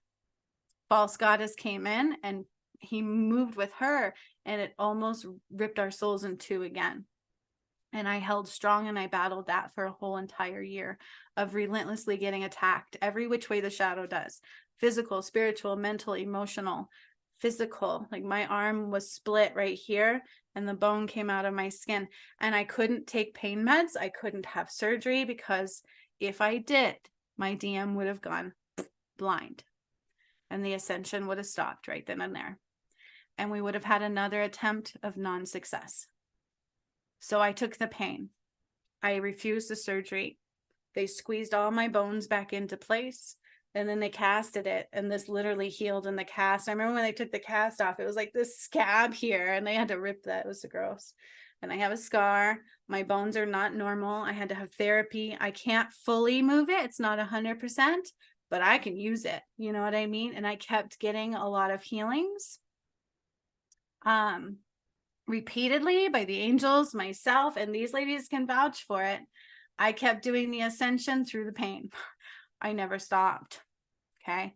False goddess came in and he moved with her, and it almost ripped our souls in two again. And I held strong and I battled that for a whole entire year of relentlessly getting attacked every which way the shadow does. Physical, spiritual, mental, emotional. Physical, like my arm was split right here and the bone came out of my skin, and I couldn't take pain meds. I couldn't have surgery because if I did, my DM would have gone blind. and the ascension would have stopped right then and there. And we would have had another attempt of non-success. So I took the pain. I refused the surgery. They squeezed all my bones back into place, and then they casted it, and this literally healed in the cast. I remember when they took the cast off, it was like this scab here, and they had to rip that. It was so gross. And I have a scar. My bones are not normal. I had to have therapy. I can't fully move it. It's not 100%, but I can use it. You know what I mean? And I kept getting a lot of healings. Repeatedly by the angels, myself, and these ladies can vouch for it. I kept doing the ascension through the pain. I never stopped. Okay.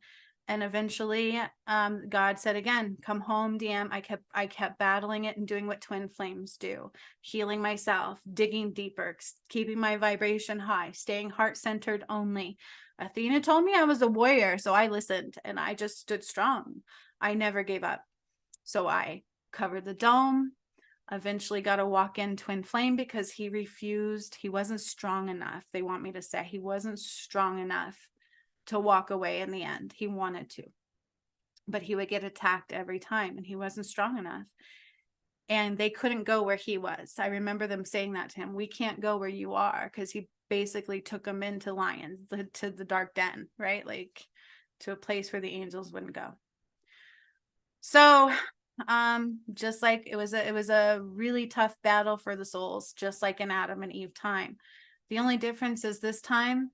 And eventually, God said again, come home, DM. I kept battling it and doing what twin flames do, healing myself, digging deeper, keeping my vibration high, staying heart-centered only. Athena told me I was a warrior, so I listened and I just stood strong. I never gave up. So I covered the dome, eventually got a walk-in twin flame because he refused. He wasn't strong enough. They want me to say he wasn't strong enough to walk away in the end. He wanted to, but he would get attacked every time and he wasn't strong enough. And they couldn't go where he was. I remember them saying that to him. We can't go where you are, because he basically took them into lions, to the dark den, right? Like to a place where the angels wouldn't go. So just like it was a really tough battle for the souls, just like in Adam and Eve time. The only difference is this time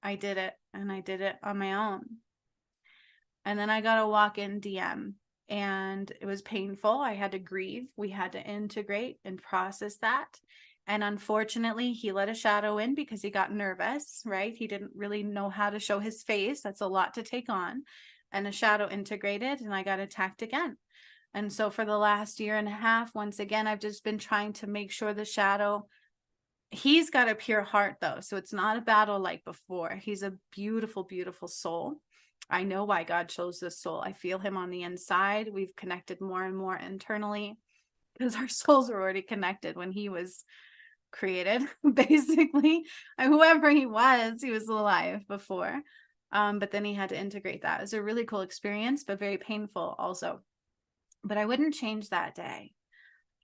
I did it, and I did it on my own. And then I got a walk-in DM, and it was painful. I had to grieve. We had to integrate and process that. And unfortunately, he let a shadow in because he got nervous, right? He didn't really know how to show his face. That's a lot to take on. And a shadow integrated, and I got attacked again. And so for the last year and a half, once again, I've just been trying to make sure the shadow, he's got a pure heart though. So it's not a battle like before. He's a beautiful, beautiful soul. I know why God chose this soul. I feel him on the inside. We've connected more and more internally because our souls were already connected when he was created, basically. Whoever he was alive before. But then he had to integrate that. It was a really cool experience, but very painful also. But I wouldn't change that day.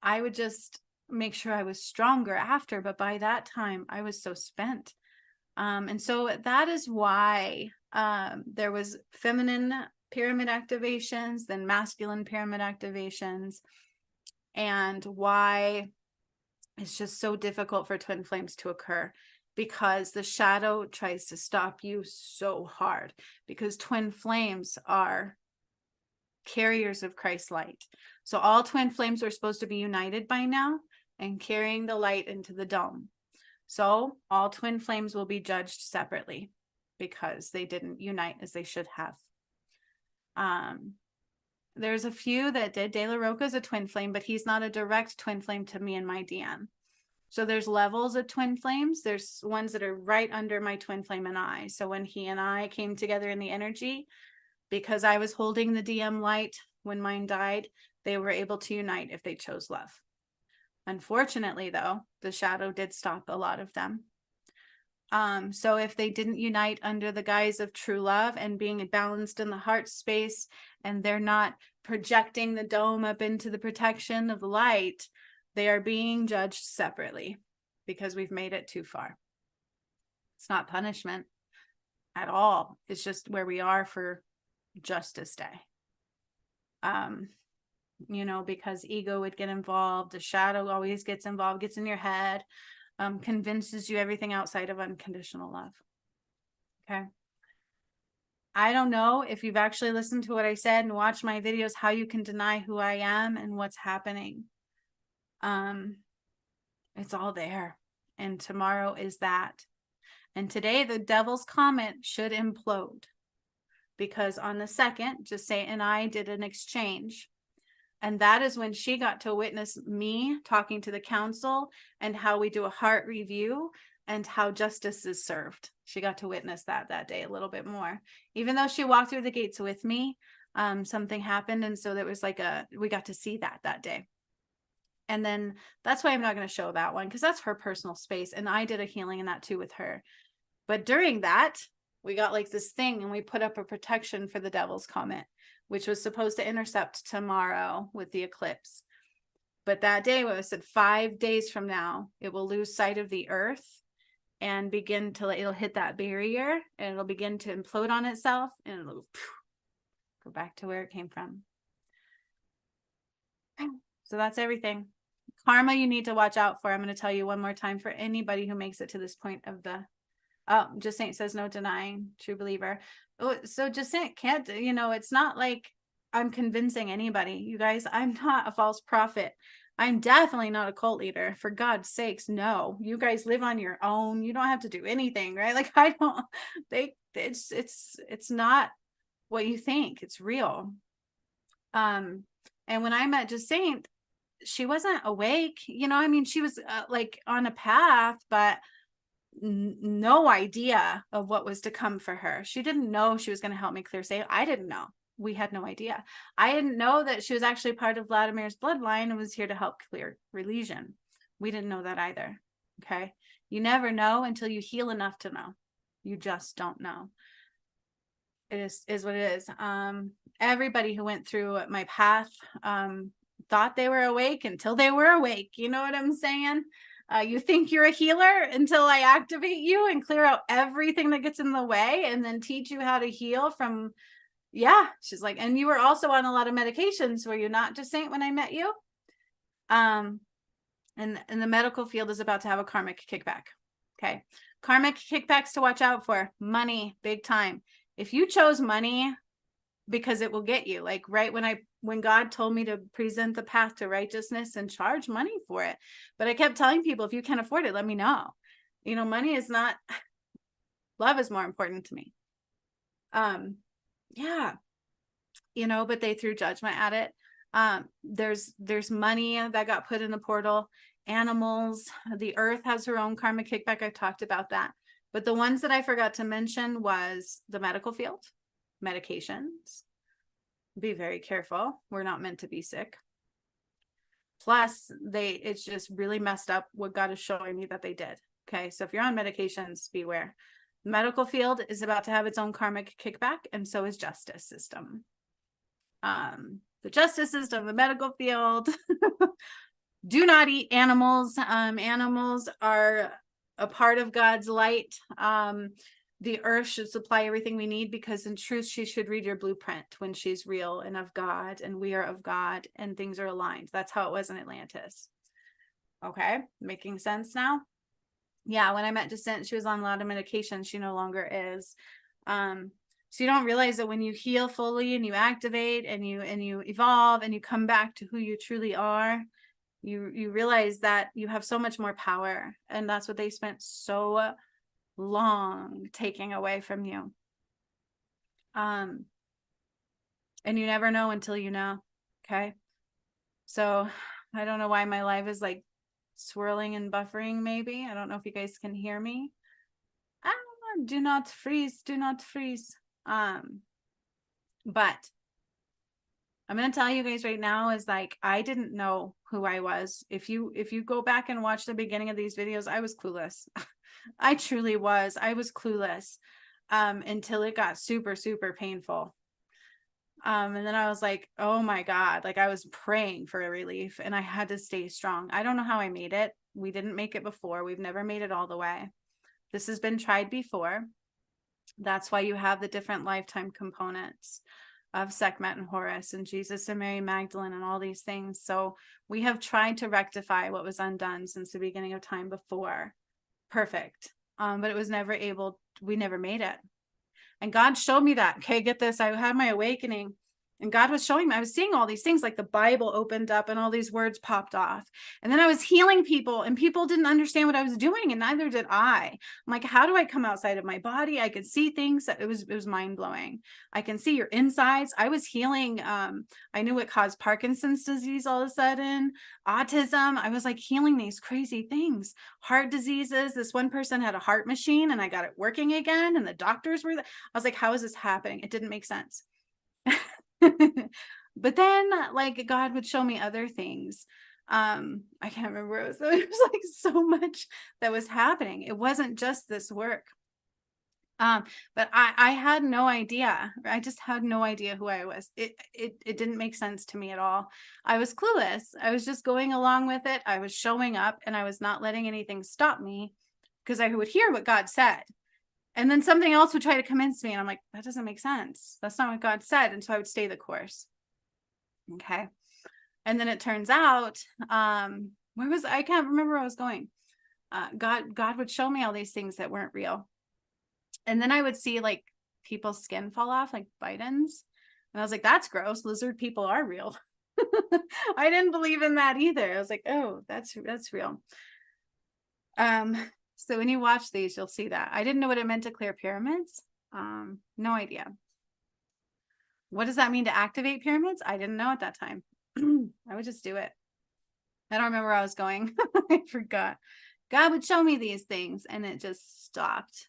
I would just make sure I was stronger after. But by that time, I was so spent. And so that is why there was feminine pyramid activations, then masculine pyramid activations, and why it's just so difficult for twin flames to occur, because the shadow tries to stop you so hard, because twin flames are carriers of Christ's light. So all twin flames are supposed to be united by now and carrying the light into the dome. So all twin flames will be judged separately because they didn't unite as they should have. There's a few that did. De La Roca is a twin flame, but he's not a direct twin flame to me and my DM. So there's levels of twin flames. There's ones that are right under my twin flame and I. So when he and I came together in the energy, because I was holding the DM light when mine died, they were able to unite if they chose love. Unfortunately, though, the shadow did stop a lot of them. So if they didn't unite under the guise of true love and being balanced in the heart space, and they're not projecting the dome up into the protection of the light, they are being judged separately because we've made it too far. It's not punishment at all. It's just where we are for Justice Day. You know, because ego would get involved. The shadow always gets involved, gets in your head, convinces you everything outside of unconditional love. Okay. I don't know if you've actually listened to what I said and watched my videos, how you can deny who I am and what's happening. It's all there. And tomorrow is that. And today the devil's comet should implode, because on the 2nd, Jasay and I did an exchange. And that is when she got to witness me talking to the council and how we do a heart review and how justice is served. She got to witness that day a little bit more. Even though she walked through the gates with me, something happened. And so there was like we got to see that day. And then that's why I'm not going to show that one, because that's her personal space. And I did a healing in that too with her. But during that, we got like this thing, and we put up a protection for the devil's comet, which was supposed to intercept tomorrow with the eclipse. But that day, what was said, 5 days from now, it will lose sight of the earth and begin to, it'll hit that barrier, and it'll begin to implode on itself, and it'll go back to where it came from. So that's everything. Karma you need to watch out for. I'm going to tell you one more time for anybody who makes it to this point of the, oh, Just Saint says no denying, true believer. Oh, so Just Saint can't, it's not like I'm convincing anybody. You guys, I'm not a false prophet. I'm definitely not a cult leader. For God's sakes, no. You guys live on your own. You don't have to do anything, right? Like it's not what you think. It's real. And when I met Just Saint, she wasn't awake. She was like on a path, but no idea of what was to come for her. She didn't know she was going to help me clear Satan. I didn't know. We had no idea. I didn't know that she was actually part of Vladimir's bloodline and was here to help clear religion. We didn't know that either. Okay. You never know until you heal enough to know. You just don't know. It is what it is. Everybody who went through my path thought they were awake until they were awake. You know what I'm saying? You think you're a healer until I activate you and clear out everything that gets in the way, and then teach you how to heal from. Yeah, she's like, and you were also on a lot of medications, were you not, Just Saint, when I met you? And the medical field is about to have a karmic kickback. Okay. Karmic kickbacks to watch out for. Money, big time. If you chose money because it will get you, like right when God told me to present the path to righteousness and charge money for it. But I kept telling people, if you can't afford it, let me know. Money is not, love is more important to me. Yeah, but they threw judgment at it. There's money that got put in the portal, animals, the earth has her own karmic kickback. I've talked about that. But the ones that I forgot to mention was the medical field, medications. Be very careful. We're not meant to be sick. Plus, it's just really messed up what God is showing me that they did. Okay, so if you're on medications, beware. Medical field is about to have its own karmic kickback, and so is justice system. The justice system, the medical field. Do not eat animals. Animals are a part of God's light. The earth should supply everything we need, because in truth, she should read your blueprint when she's real and of God, and we are of God, and things are aligned. That's how it was in Atlantis. Okay, making sense now? Yeah, when I met Just Saint, she was on a lot of medication. She no longer is. So you don't realize that when you heal fully and you activate and you evolve and you come back to who you truly are, you realize that you have so much more power. And that's what they spent so long taking away from you. And you never know until you know. Okay. So I don't know why my live is like swirling and buffering. Maybe I don't know if you guys can hear me. Do not freeze, do not freeze. But I'm going to tell you guys right now is like, I didn't know who I was. If you go back and watch the beginning of these videos, I was clueless. I truly was. I was clueless until it got super, super painful. And then I was like, oh my God, like I was praying for a relief and I had to stay strong. I don't know how I made it. We didn't make it before. We've never made it all the way. This has been tried before. That's why you have the different lifetime components of Sekhmet and Horus and Jesus and Mary Magdalene and all these things. So we have tried to rectify what was undone since the beginning of time before. Perfect. But it was never able, we never made it. And God showed me that. Okay, get this. I had my awakening. And God was showing me, I was seeing all these things, like the Bible opened up and all these words popped off. And then I was healing people and people didn't understand what I was doing, and neither did I. I'm like, how do I come outside of my body? I could see things. It was mind blowing. I can see your insides. I was healing. I knew it caused Parkinson's disease all of a sudden, autism. I was like healing these crazy things, heart diseases. This one person had a heart machine and I got it working again. And the doctors were, I was like, how is this happening? It didn't make sense. But then like God would show me other things. I can't remember. It was like so much that was happening. It wasn't just this work. But I had no idea. I just had no idea who I was. It didn't make sense to me at all. I was clueless. I was just going along with it. I was showing up and I was not letting anything stop me because I would hear what God said. And then something else would try to convince me. And I'm like, that doesn't make sense. That's not what God said. And so I would stay the course. Okay. And then it turns out, I can't remember where I was going. God would show me all these things that weren't real. And then I would see like people's skin fall off, like Biden's. And I was like, that's gross. Lizard people are real. I didn't believe in that either. I was like, oh, that's real. So when you watch these, you'll see that. I didn't know what it meant to clear pyramids. No idea. What does that mean to activate pyramids? I didn't know at that time. I would just do it. I don't remember where I was going. I forgot. God would show me these things and it just stopped.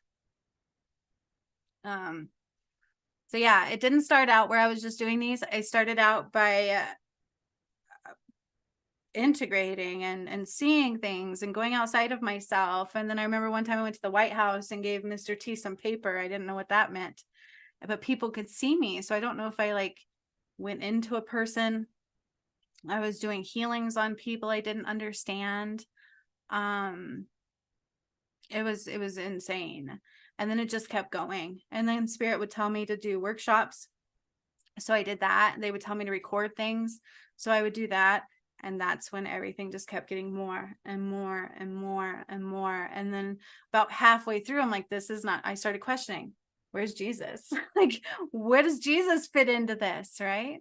So yeah, it didn't start out where I was just doing these. I started out by integrating and seeing things and going outside of myself. And then I remember one time I went to the White House and gave Mr. T some paper. I didn't know what that meant, but people could see me. So I don't know if I like went into a person. I was doing healings on people I didn't understand. It was insane. And then it just kept going. And then Spirit would tell me to do workshops. So I did that. They would tell me to record things. So I would do that. And that's when everything just kept getting more and more and more and more. And then about halfway through, I'm like, this is not, I started questioning, where's Jesus? Like, where does Jesus fit into this? Right.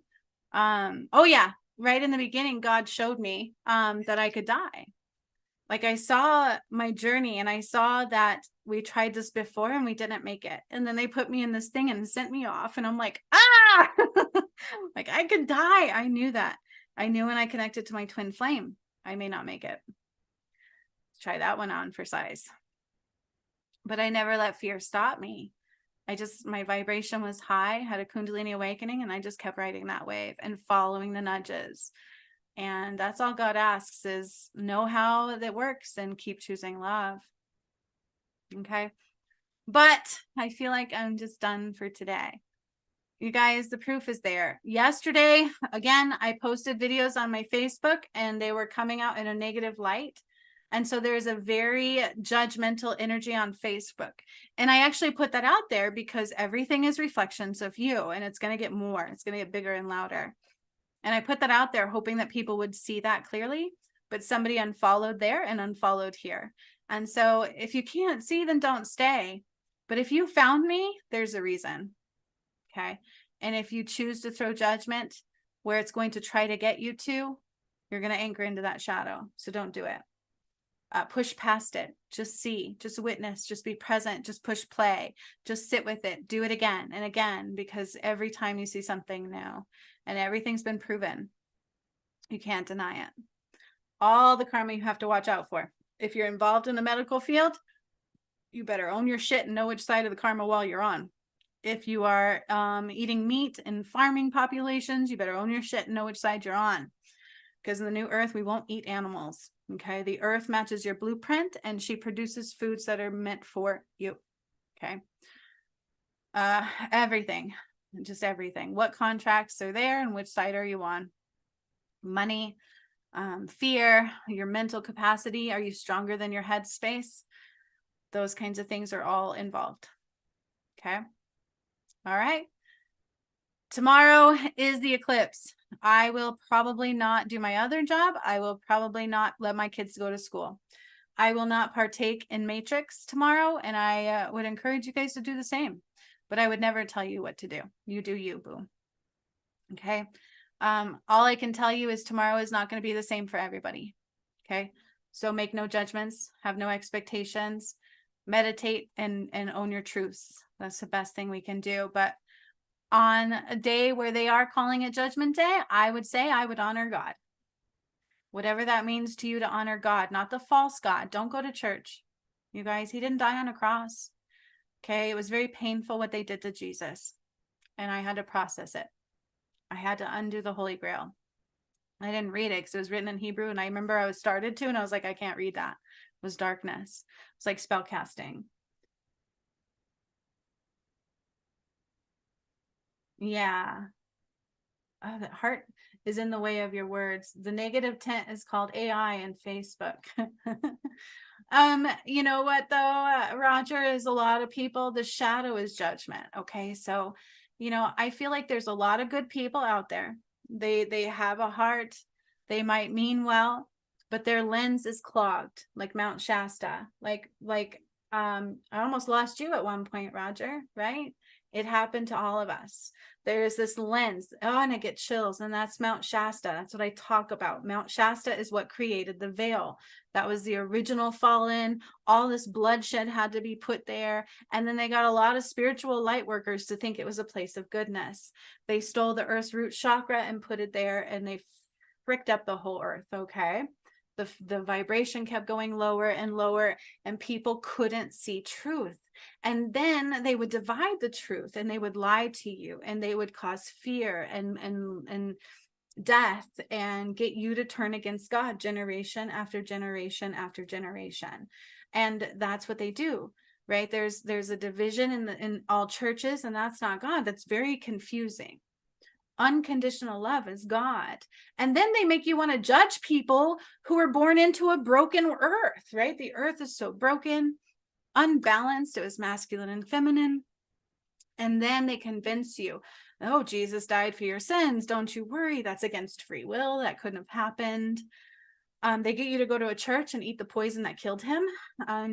Oh yeah. Right in the beginning, God showed me, that I could die. Like I saw my journey and I saw that we tried this before and we didn't make it. And then they put me in this thing and sent me off. And I'm like, ah, like I could die. I knew that. I knew when I connected to my twin flame, I may not make it. Let's try that one on for size. But I never let fear stop me. My vibration was high, had a Kundalini awakening, and I just kept riding that wave and following the nudges. And that's all God asks is know how that works and keep choosing love. Okay. But I feel like I'm just done for today. You guys, the proof is there. Yesterday, again, I posted videos on my Facebook and they were coming out in a negative light. And so there's a very judgmental energy on Facebook. And I actually put that out there because everything is reflections of you and it's going to get more. It's going to get bigger and louder. And I put that out there hoping that people would see that clearly, but somebody unfollowed there and unfollowed here. And so if you can't see, then don't stay. But if you found me, there's a reason. Okay. And if you choose to throw judgment where it's going to try to get you to, you're going to anchor into that shadow. So don't do it. Push past it. Just see, just witness, just be present, just push play, just sit with it. Do it again and again, because every time you see something new and everything's been proven, you can't deny it. All the karma you have to watch out for. If you're involved in the medical field, you better own your shit and know which side of the karma wall you're on. If you are eating meat in farming populations, you better own your shit and know which side you're on. Because in the new earth, we won't eat animals. Okay. The earth matches your blueprint and she produces foods that are meant for you. Okay. Everything, just everything. What contracts are there and which side are you on? Money, fear, your mental capacity. Are you stronger than your head space? Those kinds of things are all involved. Okay. All right. Tomorrow is the eclipse. I will probably not do my other job. I will probably not let my kids go to school. I will not partake in Matrix tomorrow, and I would encourage you guys to do the same. But I would never tell you what to do. You do you, boo. Okay. All I can tell you is tomorrow is not going to be the same for everybody. Okay. So make no judgments, have no expectations, meditate and own your truths. That's the best thing we can do. But on a day where they are calling it Judgment Day, I would say I would honor God. Whatever that means to you to honor God, not the false God. Don't go to church. You guys, he didn't die on a cross. Okay. It was very painful what they did to Jesus. And I had to process it. I had to undo the Holy Grail. I didn't read it because it was written in Hebrew. And I remember I was started to, and I was like, I can't read that. It was darkness. It's like spell casting. Yeah. Oh, the heart is in the way of your words. The negative tent is called AI and Facebook. You know what though, Roger, is a lot of people, the shadow is judgment. Okay. So, I feel like there's a lot of good people out there. They have a heart. They might mean well, but their lens is clogged, like Mount Shasta. I almost lost you at one point, Roger, right? It happened to all of us. There's this lens. Oh, and I get chills. And that's Mount Shasta. That's what I talk about. Mount Shasta is what created the veil. That was the original fallen. All this bloodshed had to be put there. And then they got a lot of spiritual light workers to think it was a place of goodness. They stole the earth's root chakra and put it there, and they fricked up the whole earth. Okay. The vibration kept going lower and lower, and people couldn't see truth. And then they would divide the truth, and they would lie to you, and they would cause fear and death, and get you to turn against God generation after generation after generation. And that's what they do, right? There's a division in all churches, and that's not God. That's very confusing. Unconditional love is God. And then they make you want to judge people who are born into a broken earth, right? The earth is so broken, unbalanced. It was masculine and feminine. And then they convince you, oh, Jesus died for your sins. Don't you worry. That's against free will. That couldn't have happened. They get you to go to a church and eat the poison that killed him,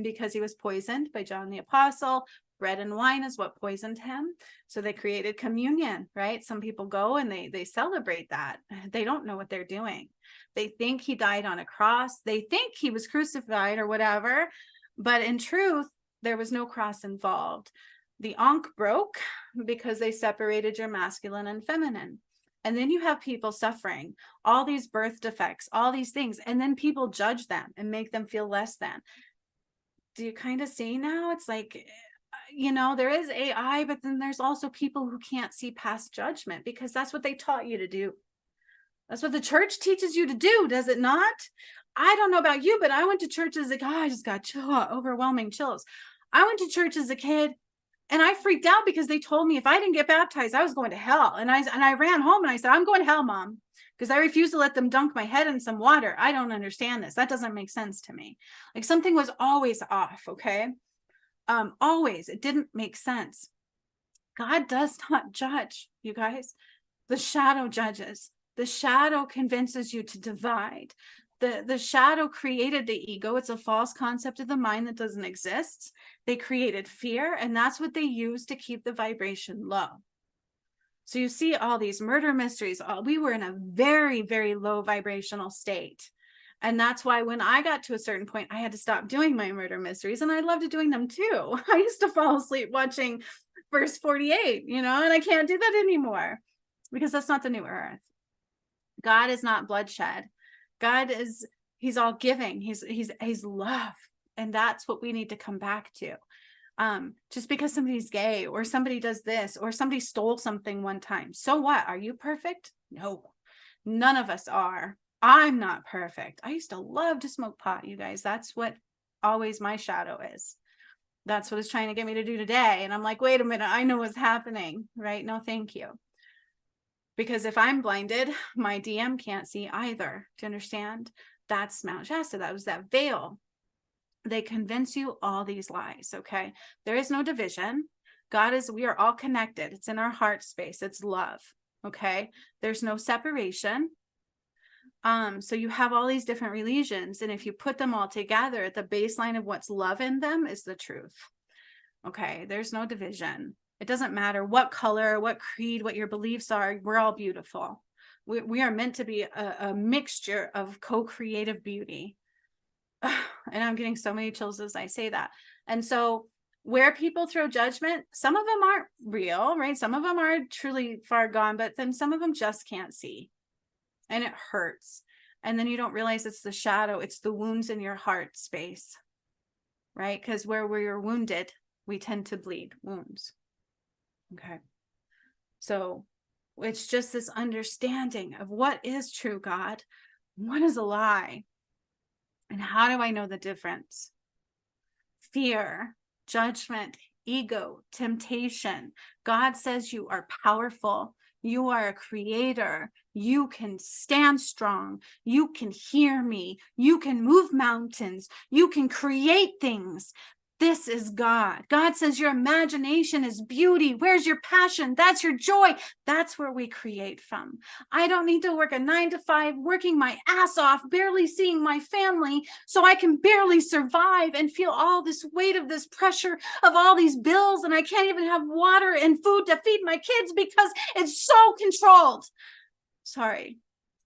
because he was poisoned by John the Apostle. Bread and wine is what poisoned him. So they created communion, right? Some people go and they celebrate that. They don't know what they're doing. They think he died on a cross. They think he was crucified or whatever. But in truth, there was no cross involved. The ankh broke because they separated your masculine and feminine. And then you have people suffering, all these birth defects, all these things. And then people judge them and make them feel less than. Do you kind of see now? It's like, there is AI, but then there's also people who can't see past judgment, because that's what they taught you to do. That's what the church teaches you to do, does it not? I don't know about you, but I went to church as a guy. I just got overwhelming chills. I went to church as a kid, and I freaked out because they told me if I didn't get baptized, I was going to hell. And I ran home and I said, I'm going to hell, Mom, because I refuse to let them dunk my head in some water. I don't understand this. That doesn't make sense to me. Like, something was always off. Okay. Always. It didn't make sense. God does not judge, you guys. The shadow judges. The shadow convinces you to divide. The shadow created the ego. It's a false concept of the mind that doesn't exist. They created fear, and that's what they use to keep the vibration low. So you see all these murder mysteries. We were in a very, very low vibrational state. And that's why when I got to a certain point, I had to stop doing my murder mysteries, and I loved doing them too. I used to fall asleep watching verse 48, and I can't do that anymore, because that's not the new earth. God is not bloodshed. God is, he's all giving. He's love. And that's what we need to come back to. Just because somebody's gay, or somebody does this, or somebody stole something one time, so what? Are you perfect? No, none of us are. I'm not perfect. I used to love to smoke pot, you guys. That's what always my shadow is. That's what it's trying to get me to do today. And I'm like, wait a minute, I know what's happening, right? No, thank you. Because if I'm blinded, my DM can't see either. Do you understand? That's Mount Shasta. That was that veil. They convince you all these lies. Okay. There is no division. We are all connected. It's in our heart space. It's love. Okay. There's no separation. So you have all these different religions, and if you put them all together, at the baseline of what's love in them is the truth. Okay. There's no division. It doesn't matter what color, what creed, what your beliefs are. We're all beautiful. We are meant to be a mixture of co-creative beauty. And I'm getting so many chills as I say that. And so where people throw judgment, some of them aren't real, right? Some of them are truly far gone, but then some of them just can't see. And it hurts. And then you don't realize it's the shadow. It's the wounds in your heart space, right? Because where we're wounded, we tend to bleed wounds. Okay. So it's just this understanding of what is true, God, what is a lie, and how do I know the difference? Fear, judgment, ego, temptation. God says you are powerful. You are a creator. You can stand strong. You can hear me. You can move mountains. You can create things. This is God. God says your imagination is beauty. Where's your passion? That's your joy. That's where we create from. I don't need to work a 9-to-5, working my ass off, barely seeing my family, so I can barely survive and feel all this weight of this pressure of all these bills, and I can't even have water and food to feed my kids because it's so controlled. Sorry,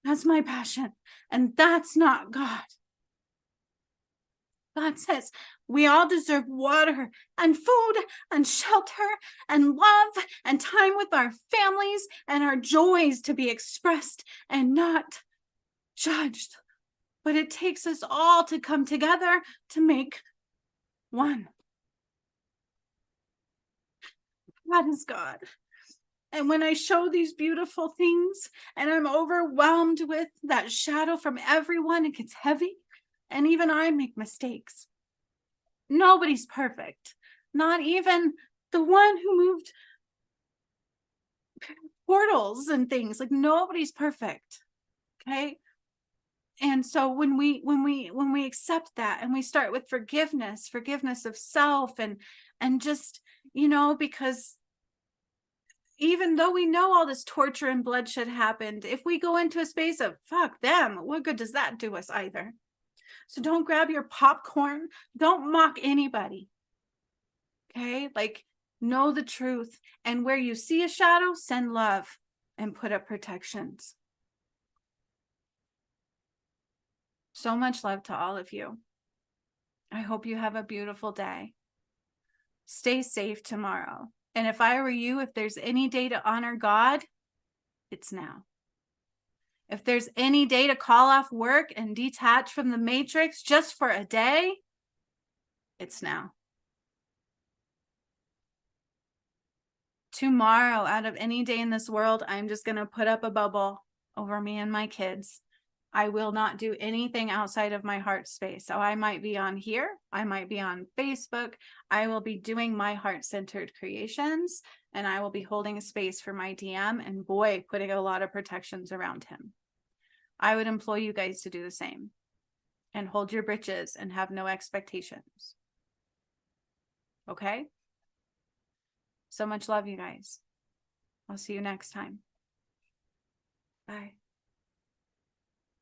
that's my passion, and that's not God. God says we all deserve water and food and shelter and love and time with our families and our joys to be expressed and not judged. But it takes us all to come together to make one. That is God. And when I show these beautiful things and I'm overwhelmed with that shadow from everyone, it gets heavy. And even I make mistakes. Nobody's perfect. Not even the one who moved portals and things. Like, nobody's perfect. Okay. And so when we accept that and we start with forgiveness of self and just, because even though we know all this torture and bloodshed happened, if we go into a space of fuck them, what good does that do us either? So don't grab your popcorn. Don't mock anybody. Okay? Like, know the truth. And where you see a shadow, send love and put up protections. So much love to all of you. I hope you have a beautiful day. Stay safe tomorrow. And if I were you, if there's any day to honor God, it's now. If there's any day to call off work and detach from the matrix just for a day, it's now. Tomorrow, out of any day in this world, I'm just going to put up a bubble over me and my kids. I will not do anything outside of my heart space. So I might be on here. I might be on Facebook. I will be doing my heart-centered creations, and I will be holding a space for my DM, and boy, putting a lot of protections around him. I would implore you guys to do the same and hold your britches and have no expectations. Okay? So much love, you guys. I'll see you next time. Bye.